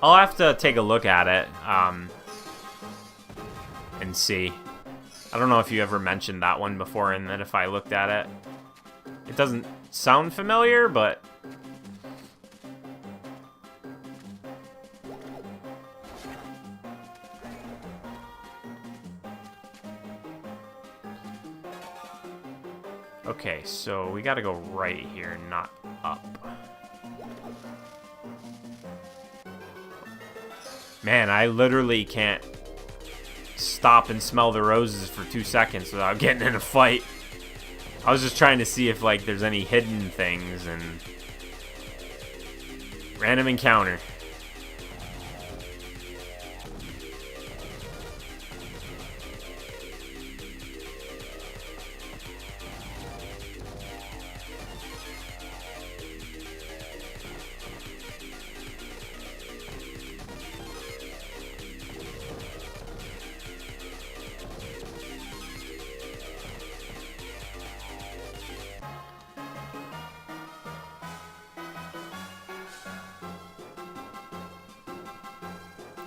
A: I'll have to take a look at it and see. I don't know if you ever mentioned that one before, and that if I looked at it, it doesn't sound familiar, but okay, so we gotta go right here, not up. Man, I literally can't stop and smell the roses for 2 seconds without getting in a fight. I was just trying to see if, like, there's any hidden things and random encounter.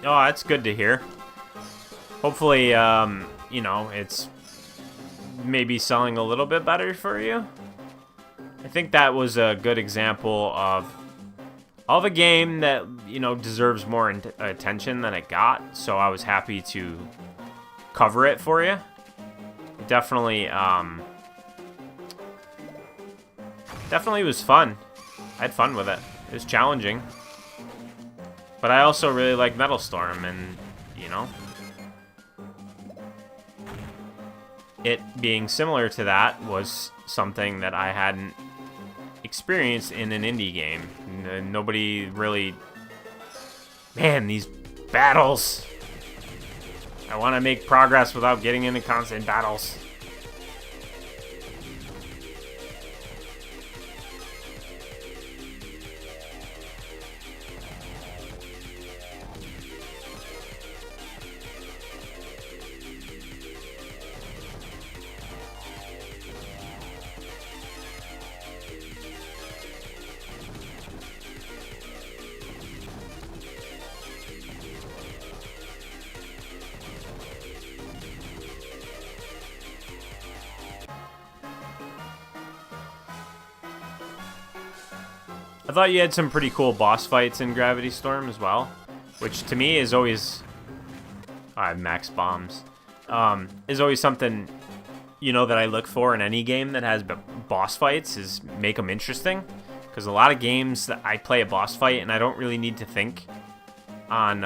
A: Oh, that's good to hear. Hopefully, you know, it's maybe selling a little bit better for you. I think that was a good example of a game that, you know, deserves more attention than it got. So I was happy to cover it for you. Definitely, definitely was fun. I had fun with it. It was challenging. But I also really like Metal Storm, and, you know, it being similar to that was something that I hadn't experienced in an indie game. Nobody really... Man, these battles! I want to make progress without getting into constant battles. I thought you had some pretty cool boss fights in Gravity Storm as well. which to me is always... I have max bombs. Is always something, you know, that I look for in any game that has boss fights, is make them interesting. Because a lot of games that I play a boss fight and I don't really need to think on,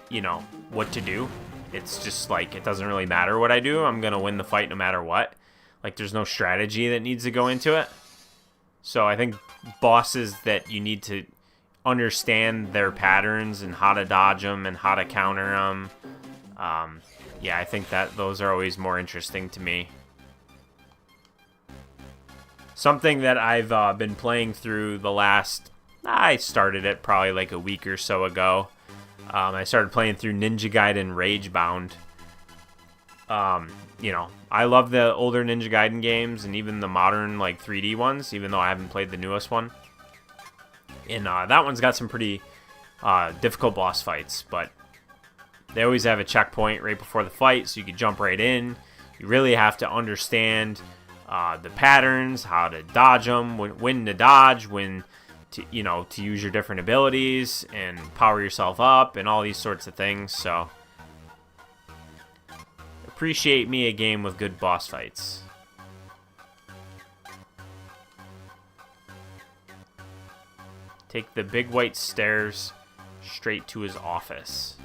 A: you know, what to do. It's just like, it doesn't really matter what I do. I'm going to win the fight no matter what. Like, there's no strategy that needs to go into it. So I think bosses that you need to understand their patterns and how to dodge them and how to counter them. Yeah, I think that those are always more interesting to me. Something that I've been playing through the last... I started it probably like a week or so ago. I started playing through Ninja Gaiden Ragebound. You know, I love the older Ninja Gaiden games and even the modern, like, 3D ones, even though I haven't played the newest one. And that one's got some pretty difficult boss fights, but they always have a checkpoint right before the fight, so you can jump right in. You really have to understand the patterns, how to dodge them, when to dodge, when to, you know, to use your different abilities and power yourself up and all these sorts of things. So appreciate me a game with good boss fights. Take the big white stairs straight to his office.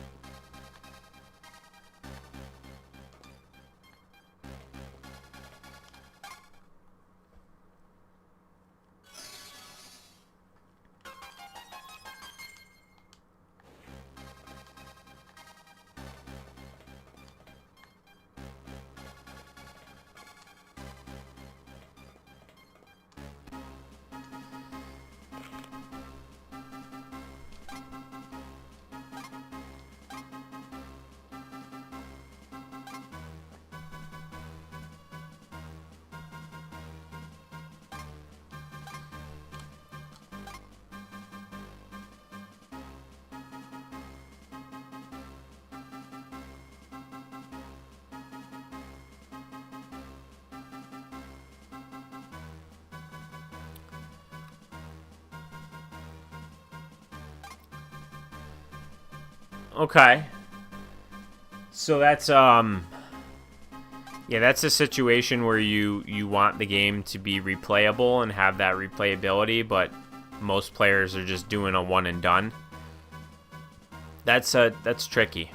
A: Okay. So that's yeah, that's a situation where you want the game to be replayable and have that replayability, but most players are just doing a one and done. That's tricky.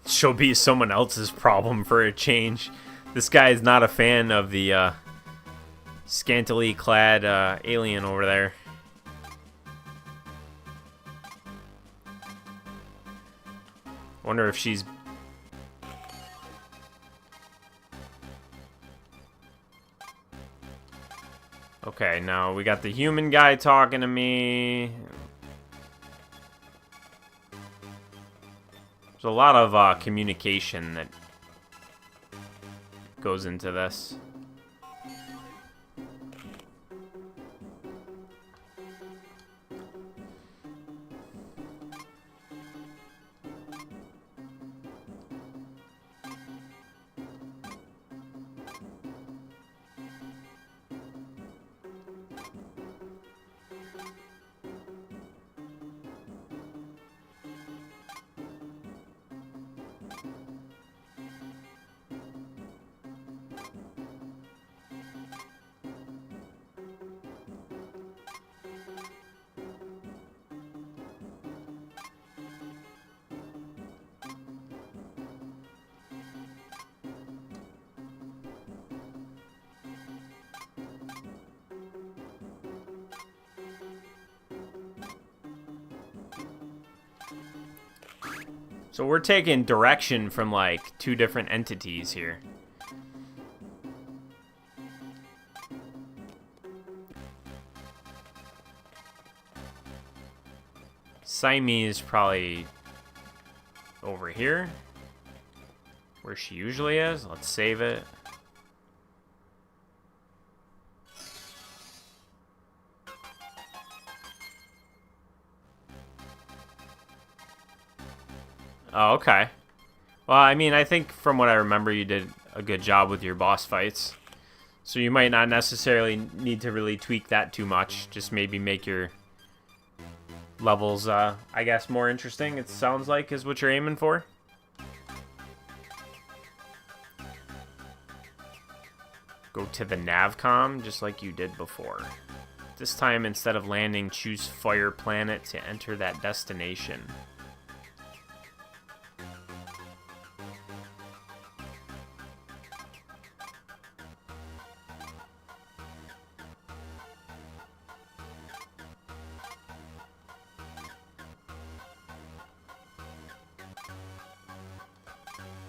A: She'll be someone else's problem for a change. This guy is not a fan of the scantily clad alien over there. Wonder if she's... Okay, now we got the human guy talking to me. There's a lot of communication that goes into this. So we're taking direction from, like, two different entities here. Siamese probably over here, where she usually is. Let's save it. Oh, okay. Well, I mean, I think from what I remember, you did a good job with your boss fights. So you might not necessarily need to really tweak that too much. Just maybe make your levels, I guess, more interesting, it sounds like, is what you're aiming for. Go to the navcom, just like you did before. This time, instead of landing, choose Fire Planet to enter that destination.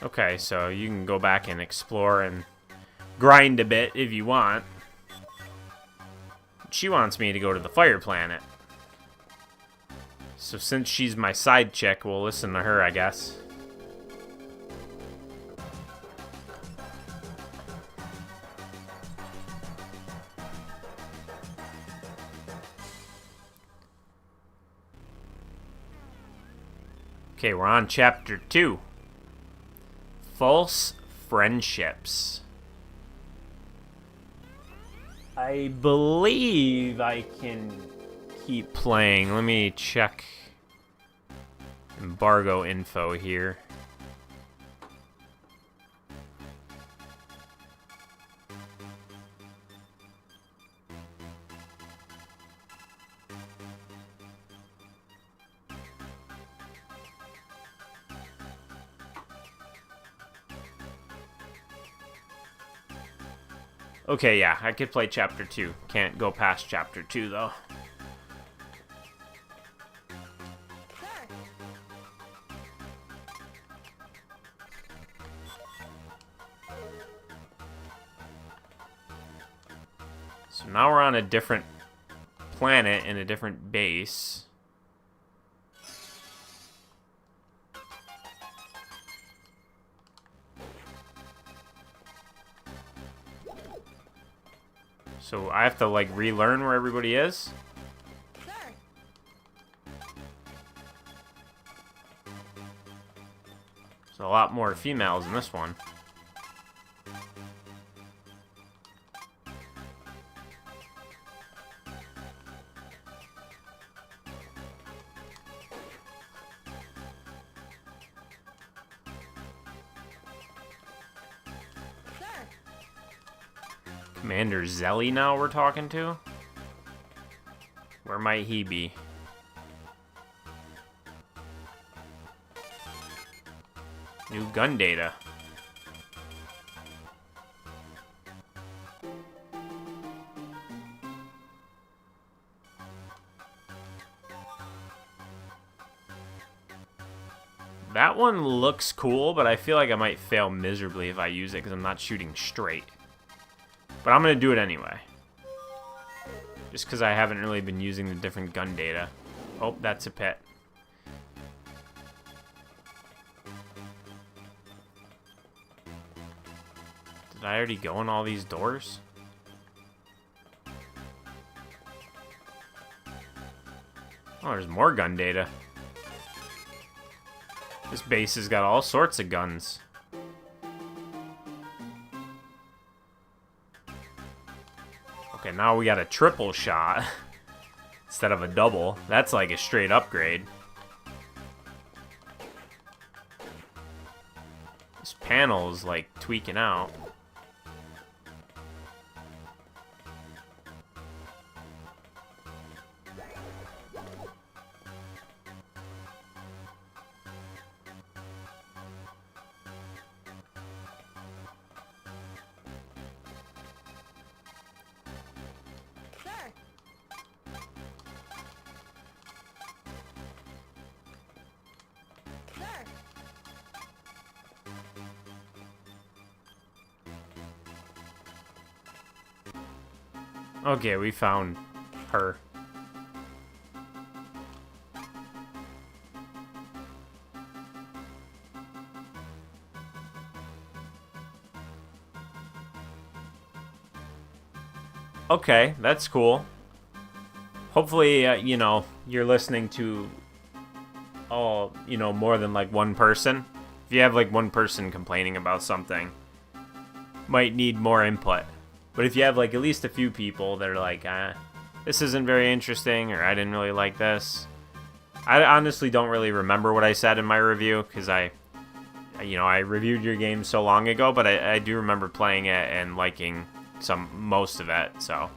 A: Okay, so you can go back and explore and grind a bit if you want. She wants me to go to the Fire Planet. So since she's my side chick, we'll listen to her, I guess. Okay, we're on chapter 2. False friendships. I believe I can keep playing. Let me check embargo info here. Okay, yeah, I could play chapter 2. Can't go past chapter 2, though. So now we're on a different planet in a different base. So I have to, like, relearn where everybody is? There's a lot more females in this one. Commander Zelly now we're talking to? Where might he be? New gun data. That one looks cool, but I feel like I might fail miserably if I use it because I'm not shooting straight. But I'm going to do it anyway. Just because I haven't really been using the different gun data. Oh, that's a pet. Did I already go in all these doors? Oh, there's more gun data. This base has got all sorts of guns. Okay, now we got a triple shot instead of a double. That's like a straight upgrade. This panel is like tweaking out. Okay, we found her. Okay, that's cool. Hopefully, you know, you're listening to, you know, more than like one person. If you have like one person complaining about something, might need more input. But if you have like at least a few people that are like, this isn't very interesting, or I didn't really like this. I honestly don't really remember what I said in my review, because I reviewed your game so long ago, but I do remember playing it and liking most of it, so.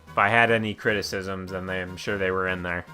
A: If I had any criticisms, then I'm sure they were in there.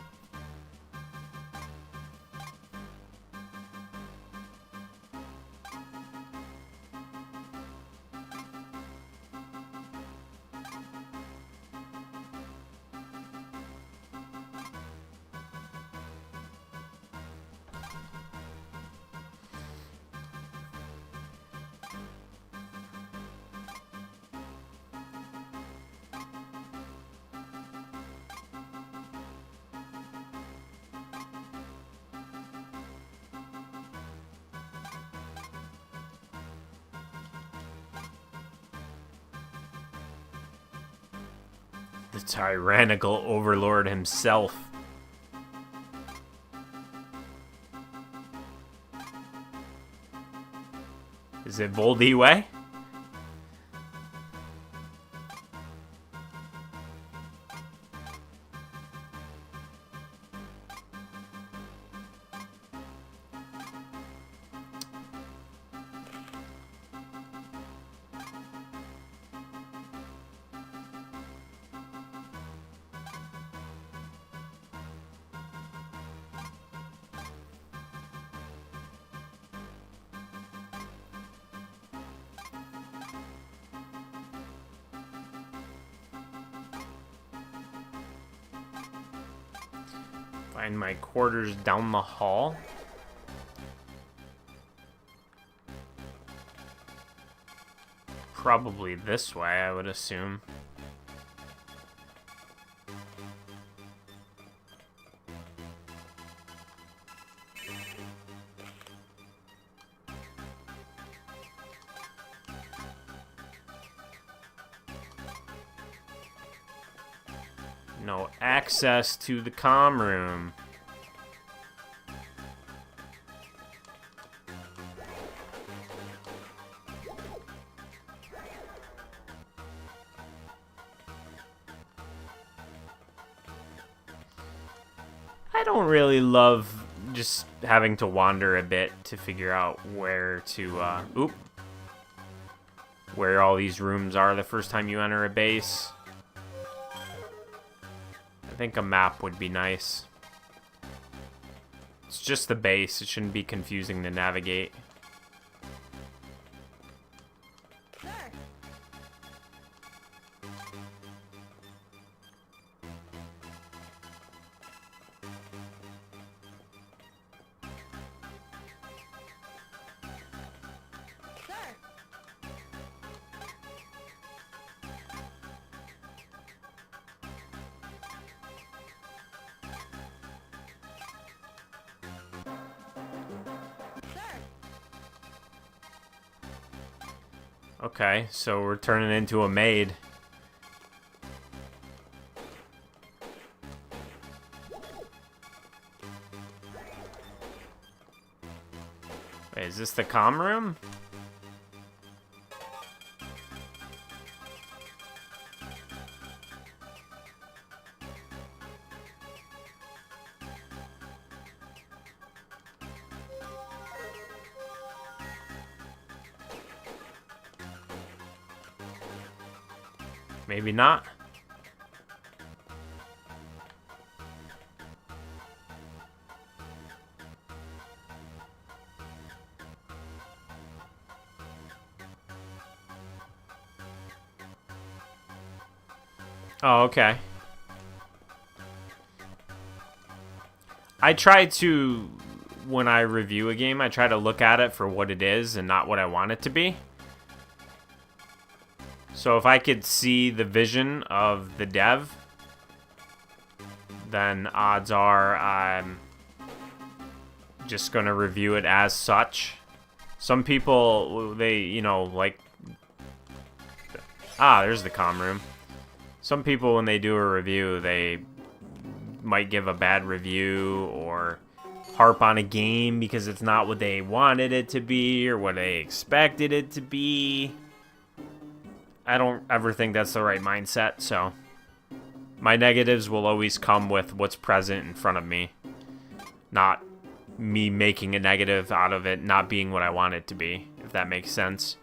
A: The tyrannical overlord himself. Is it Voldiwe? Find my quarters down the hall. Probably this way, I would assume. No access to the comm room. I don't really love just having to wander a bit to figure out where to, where all these rooms are the first time you enter a base. I think a map would be nice. It's just the base. It shouldn't be confusing to navigate. Okay, so we're turning into a maid. Wait, is this the comm room? Maybe not. Oh, okay. I try to, when I review a game, I try to look at it for what it is and not what I want it to be. So if I could see the vision of the dev, then odds are I'm just going to review it as such. Some people, they, you know, like Ah, there's the comm room. Some people, when they do a review, they might give a bad review or harp on a game because it's not what they wanted it to be or what they expected it to be. I don't ever think that's the right mindset, so my negatives will always come with what's present in front of me, not me making a negative out of it not being what I want it to be, if that makes sense.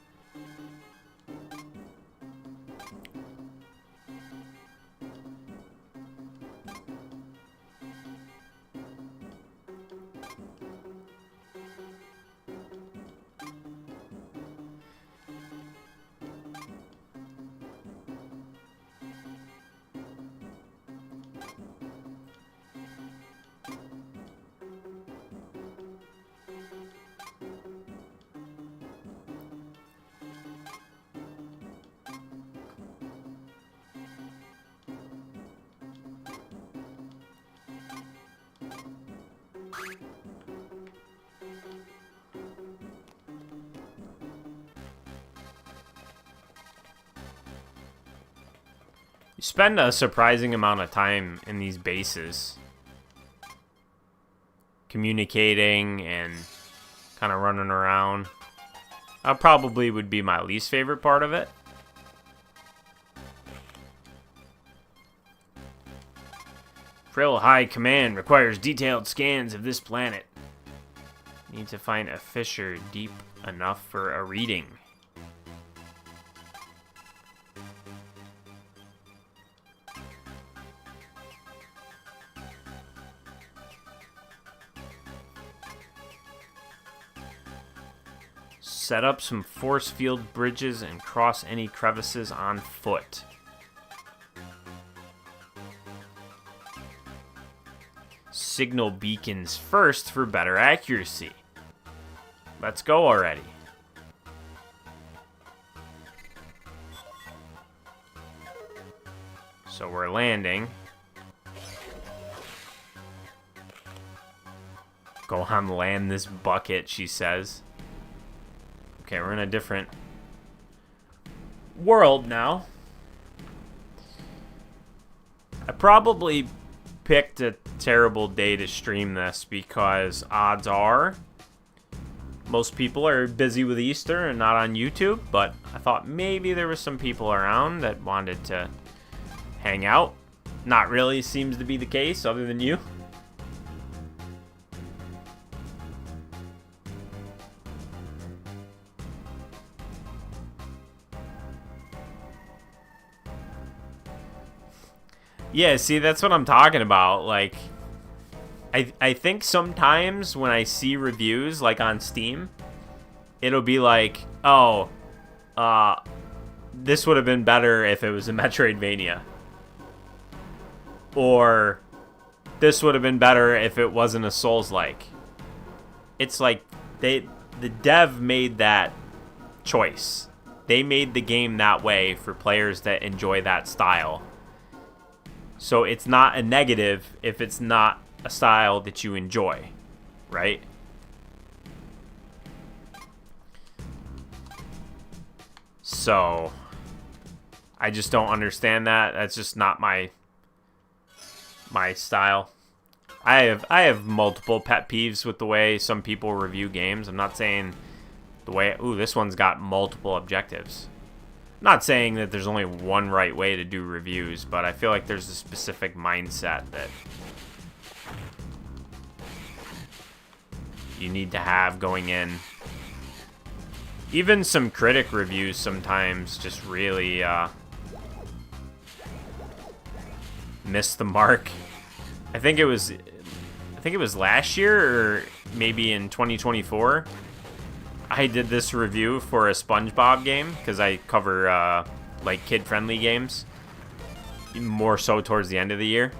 A: You spend a surprising amount of time in these bases communicating and kind of running around. That probably would be my least favorite part of it. Frill High Command requires detailed scans of this planet. Need to find a fissure deep enough for a reading. Set up some force field bridges and cross any crevices on foot. Signal beacons first for better accuracy. Let's go already. So we're landing. Go on, land this bucket, she says. Okay, we're in a different world now. I probably picked a terrible day to stream this because odds are most people are busy with Easter and not on YouTube, but I thought maybe there was some people around that wanted to hang out. Not really seems to be the case, other than you. Yeah, see, that's what I'm talking about. Like, I think sometimes when I see reviews, like on Steam, it'll be like, oh, this would have been better if it was a Metroidvania. Or, this would have been better if it wasn't a Souls-like. It's like, the dev made that choice. They made the game that way for players that enjoy that style. So it's not a negative if it's not a style that you enjoy, right? So I just don't understand that. That's just not my style. I have multiple pet peeves with the way some people review games. I'm not saying the way, ooh, this one's got multiple objectives. Not saying that there's only one right way to do reviews, but I feel like there's a specific mindset that you need to have going in. Even some critic reviews sometimes just really miss the mark. I think it was last year or maybe in 2024. I did this review for a SpongeBob game because I cover like kid-friendly games more so towards the end of the year,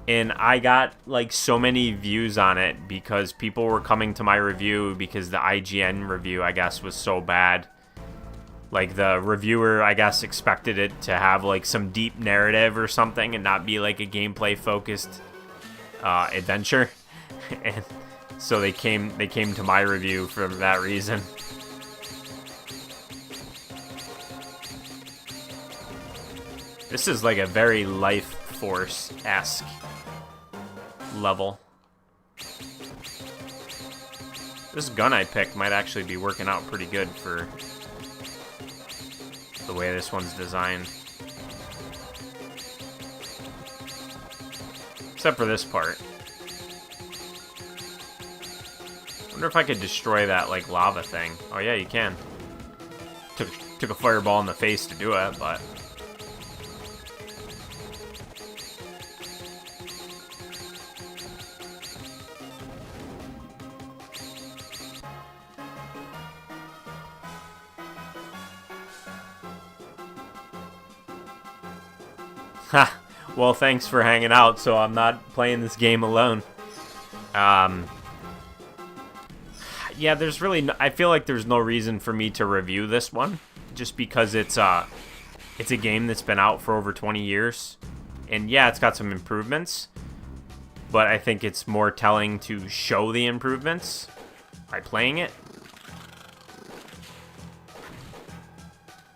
A: and I got like so many views on it because people were coming to my review because the IGN review, I guess, was so bad. Like, the reviewer, I guess, expected it to have like some deep narrative or something and not be like a gameplay focused adventure. And so they came to my review for that reason. This is like a very Life Force-esque level. This gun I picked might actually be working out pretty good for the way this one's designed. Except for this part. Wonder if I could destroy that, like, lava thing. Oh yeah, you can. Took a fireball in the face to do it, but... Ha! Well, thanks for hanging out, so I'm not playing this game alone. Yeah, there's really no, I feel like there's no reason for me to review this one, just because it's a game that's been out for over 20 years. And yeah, it's got some improvements, but I think it's more telling to show the improvements by playing it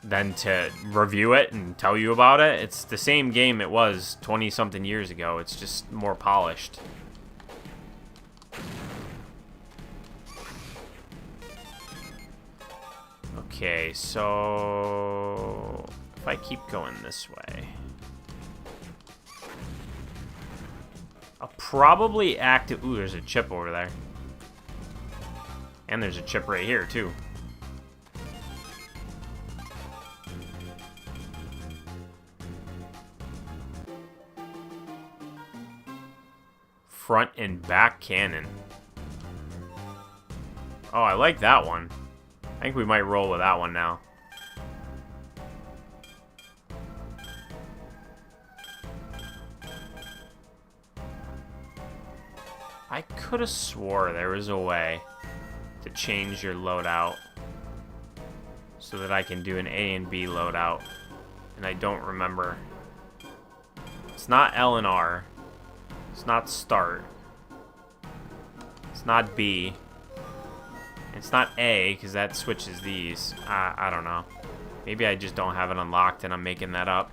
A: than to review it and tell you about it. It's the same game it was 20-something years ago. It's just more polished. Okay, so if I keep going this way, I'll probably active. Ooh, there's a chip over there. And there's a chip right here, too. Front and back cannon. Oh, I like that one. I think we might roll with that one now. I could have swore there was a way to change your loadout so that I can do an A and B loadout, and I don't remember. It's not L and R. It's not start. It's not B. It's not A, because that switches these. I don't know. Maybe I just don't have it unlocked and I'm making that up.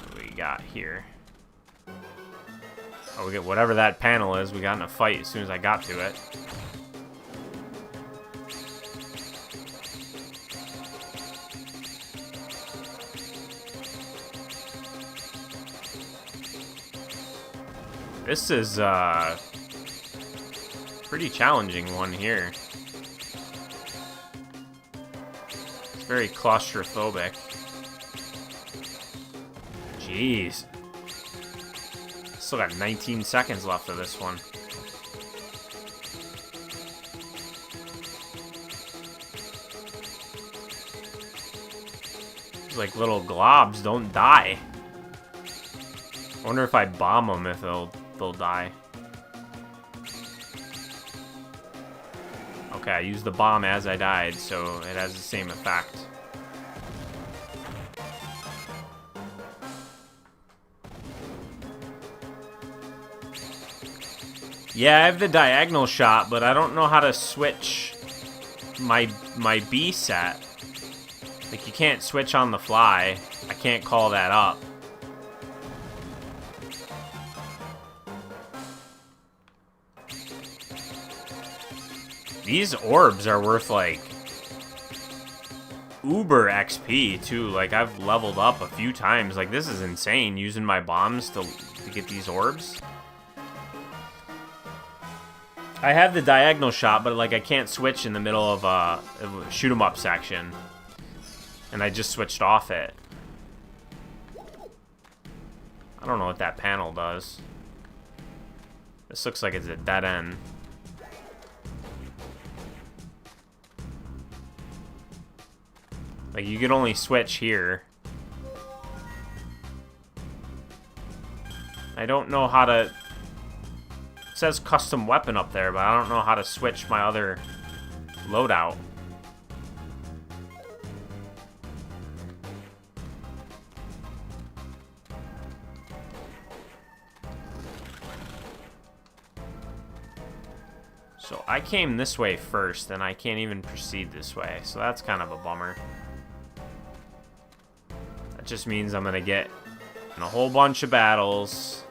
A: What do we got here? Oh, we get whatever that panel is. We got in a fight as soon as I got to it. This is a pretty challenging one here. It's very claustrophobic. Jeez. Still got 19 seconds left of this one. These, like, little globs don't die. I wonder if I bomb them if they'll die. Okay, I used the bomb as I died, so it has the same effect. Yeah, I have the diagonal shot, but I don't know how to switch my B set. Like, you can't switch on the fly. I can't call that up. These orbs are worth, like, uber XP, too. Like, I've leveled up a few times. Like, this is insane, using my bombs to get these orbs. I have the diagonal shot, but, like, I can't switch in the middle of a shoot-'em-up section. And I just switched off it. I don't know what that panel does. This looks like it's a dead end. Like, you can only switch here. I don't know how to... It says custom weapon up there, but I don't know how to switch my other loadout. So I came this way first, and I can't even proceed this way. So that's kind of a bummer. That just means I'm going to get in a whole bunch of battles.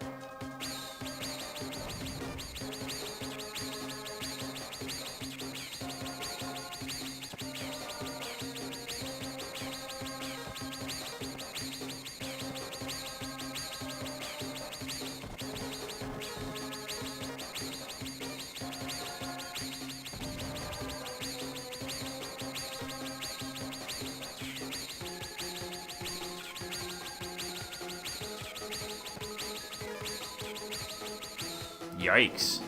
A: Yikes.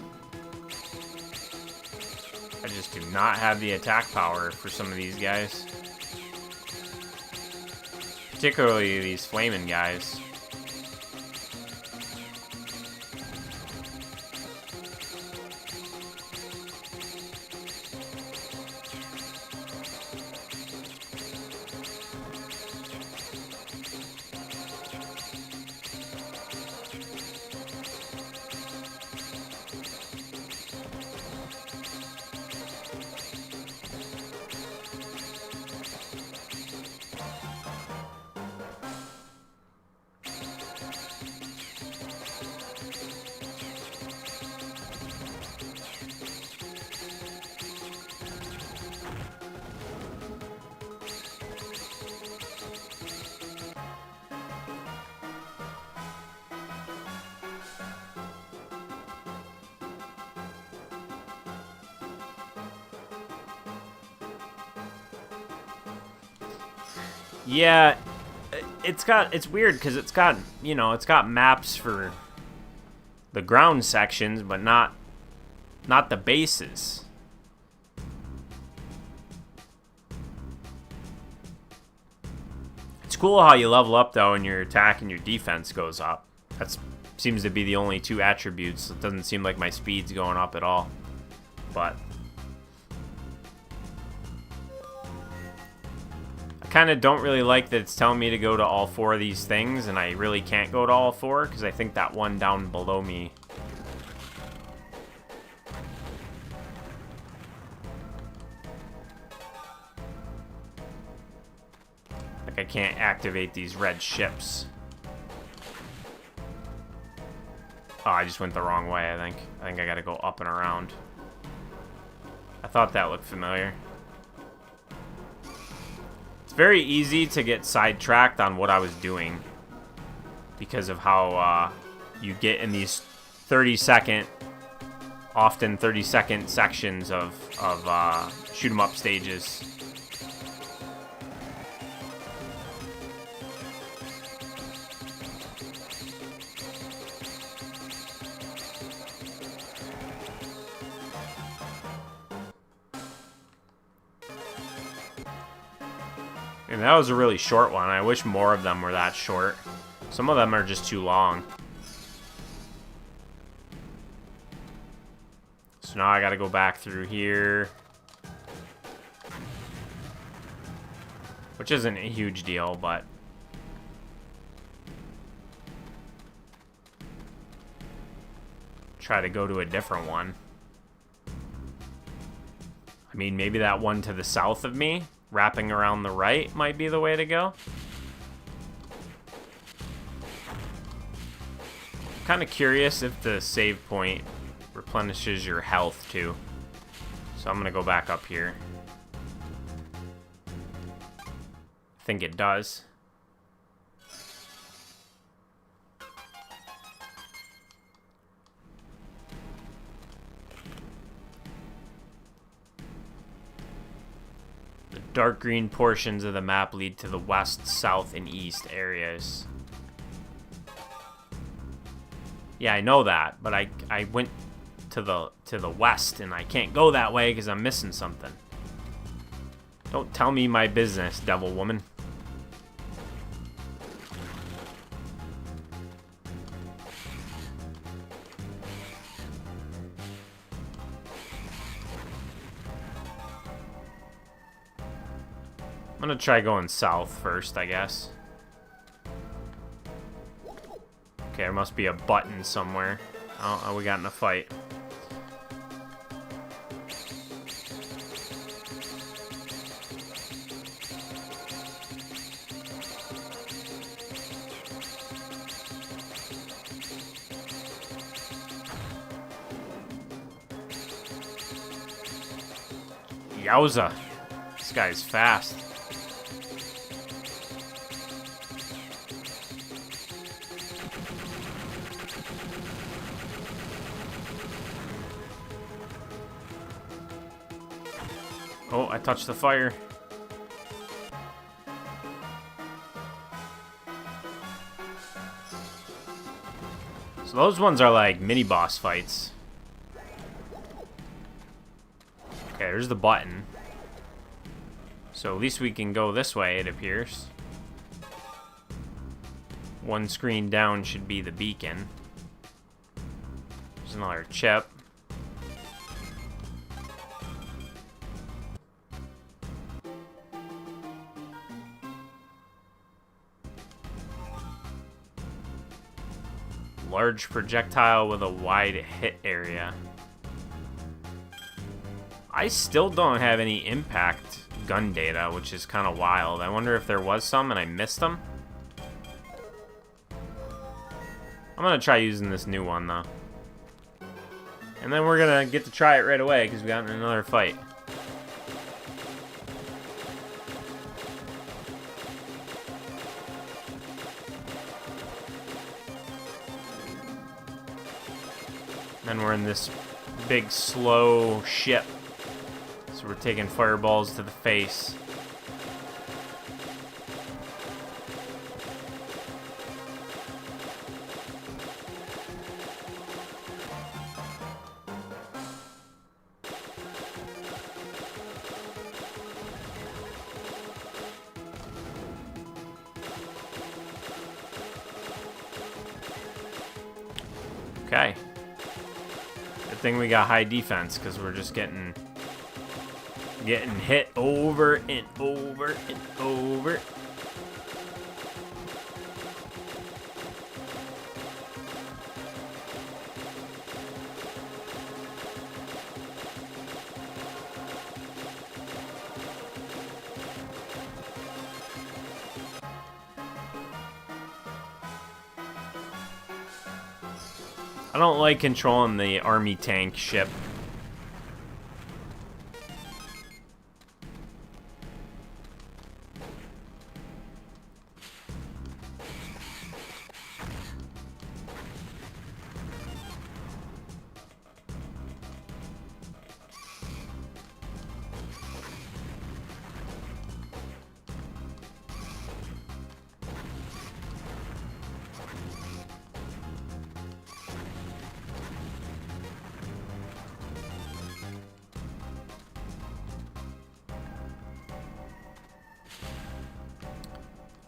A: I just do not have the attack power for some of these guys. Particularly these flaming guys. Yeah, it's weird because it's got, you know, it's got maps for the ground sections, but not the bases. It's cool how you level up though, and your attack and your defense goes up. That seems to be the only two attributes. It doesn't seem like my speed's going up at all, but kind of don't really like that it's telling me to go to all four of these things, and I really can't go to all four because I think that one down below me. Like I can't activate these red ships. Oh, I just went the wrong way, I think. I think I gotta go up and around. I thought that looked familiar. Very easy to get sidetracked on what I was doing because of how you get in these 30-second, often 30-second sections of shoot 'em up stages. And that was a really short one. I wish more of them were that short. Some of them are just too long. So now I gotta go back through here. Which isn't a huge deal, but try to go to a different one. I mean, maybe that one to the south of me, wrapping around the right, might be the way to go. Kind of curious if the save point replenishes your health too. So I'm gonna go back up here. I think it does. The dark green portions of the map lead to the west, south, and east areas. Yeah, I know that, but I went to the west and I can't go that way because I'm missing something. Don't tell me my business, devil woman. I'm gonna try going south first, I guess. Okay, there must be a button somewhere. Oh, we got in a fight. Yowza. This guy's fast. Oh, I touched the fire. So those ones are like mini boss fights. Okay, there's the button. So at least we can go this way, it appears. One screen down should be the beacon. There's another chip. Large projectile with a wide hit area. I still don't have any impact gun data, which is kind of wild. I wonder if there was some and I missed them. I'm gonna try using this new one though. And then we're gonna get to try it right away because we got in another fight. Then we're in this big slow ship. So we're taking fireballs to the face. Okay. Good thing we got high defense, because we're just getting hit over and over and over. I don't like controlling the army tank ship.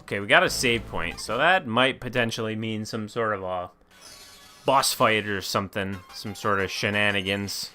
A: Okay, we got a save point, so that might potentially mean some sort of a boss fight or something, some sort of shenanigans.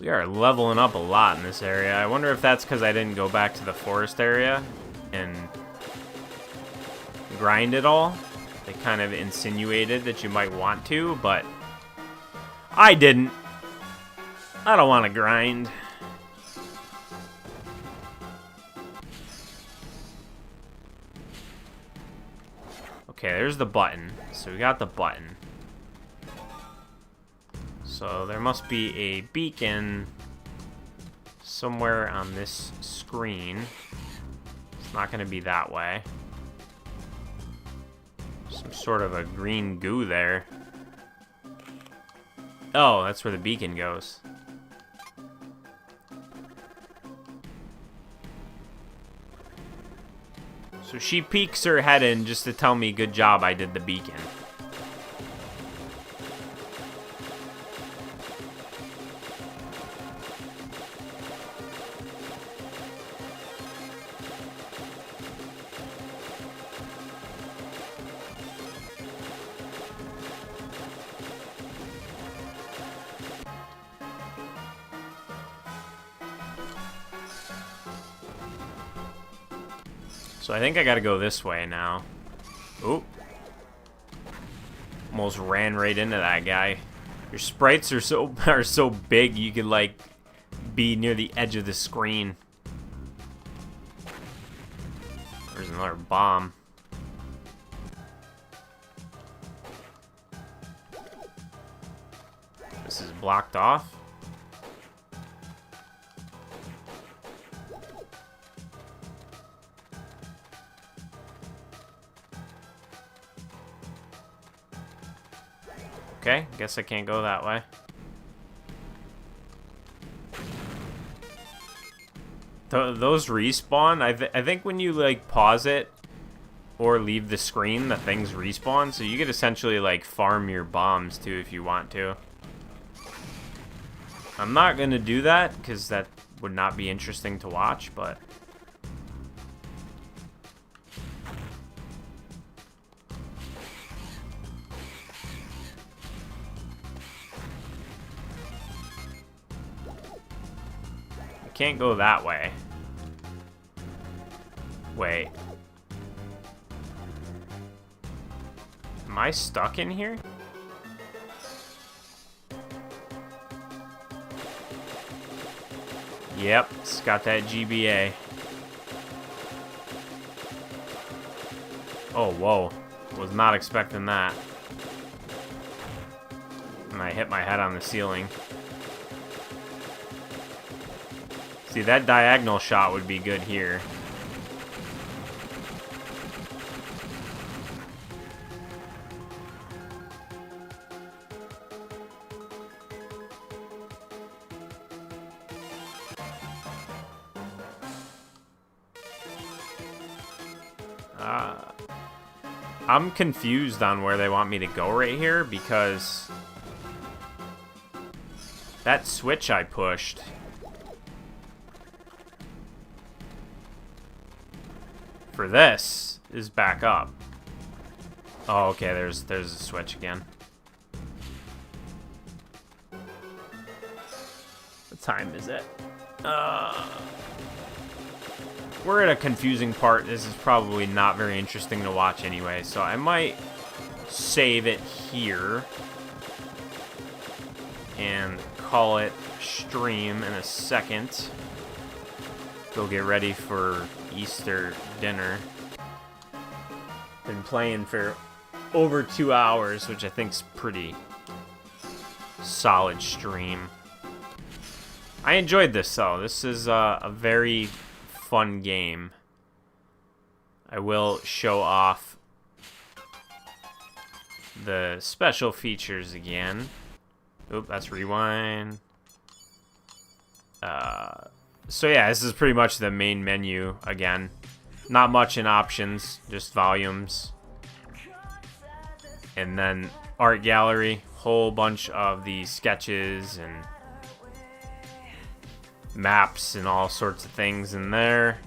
A: We are leveling up a lot in this area. I wonder if that's because I didn't go back to the forest area and grind it all. They kind of insinuated that you might want to, but I didn't. I don't want to grind. Okay, there's the button. So we got the button. So there must be a beacon somewhere on this screen. It's not going to be that way. Some sort of a green goo there. Oh, that's where the beacon goes. So she peeks her head in just to tell me good job I did the beacon. So I think I gotta go this way now. Oop. Almost ran right into that guy. Your sprites are so big you could like be near the edge of the screen. There's another bomb. This is blocked off. Okay, guess I can't go that way. Those respawn. I think when you like pause it or leave the screen, the things respawn. So you could essentially like farm your bombs too if you want to. I'm not gonna do that because that would not be interesting to watch, but. Can't go that way. Wait. Am I stuck in here? Yep, it's got that GBA. Oh, whoa. Was not expecting that. And I hit my head on the ceiling. See, that diagonal shot would be good here. I'm confused on where they want me to go right here because that switch I pushed. For this is back up. Oh, okay, there's a switch again. What time is it? We're at a confusing part. This is probably not very interesting to watch anyway, so I might save it here and call it stream in a second. Go get ready for Easter dinner. Been playing for over 2 hours, which I think's pretty solid stream. I enjoyed this though. This is a very fun game. I will show off the special features again. Oop, that's rewind. So yeah, this is pretty much the main menu again. Not much in options, just volumes. And then art gallery, whole bunch of the sketches and maps and all sorts of things in there.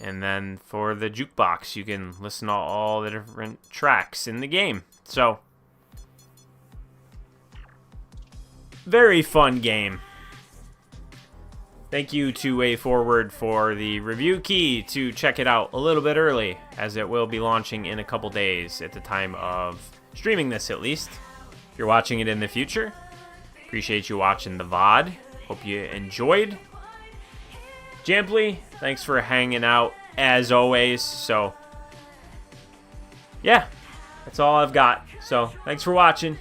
A: And then for the jukebox, you can listen to all the different tracks in the game. So, very fun game. Thank you to WayForward for the review key to check it out a little bit early, as it will be launching in a couple days at the time of streaming this at least. If you're watching it in the future, appreciate you watching the VOD. Hope you enjoyed. Jamply, thanks for hanging out as always. So, yeah, that's all I've got. So, thanks for watching.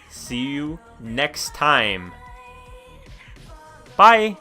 A: See you next time. Bye.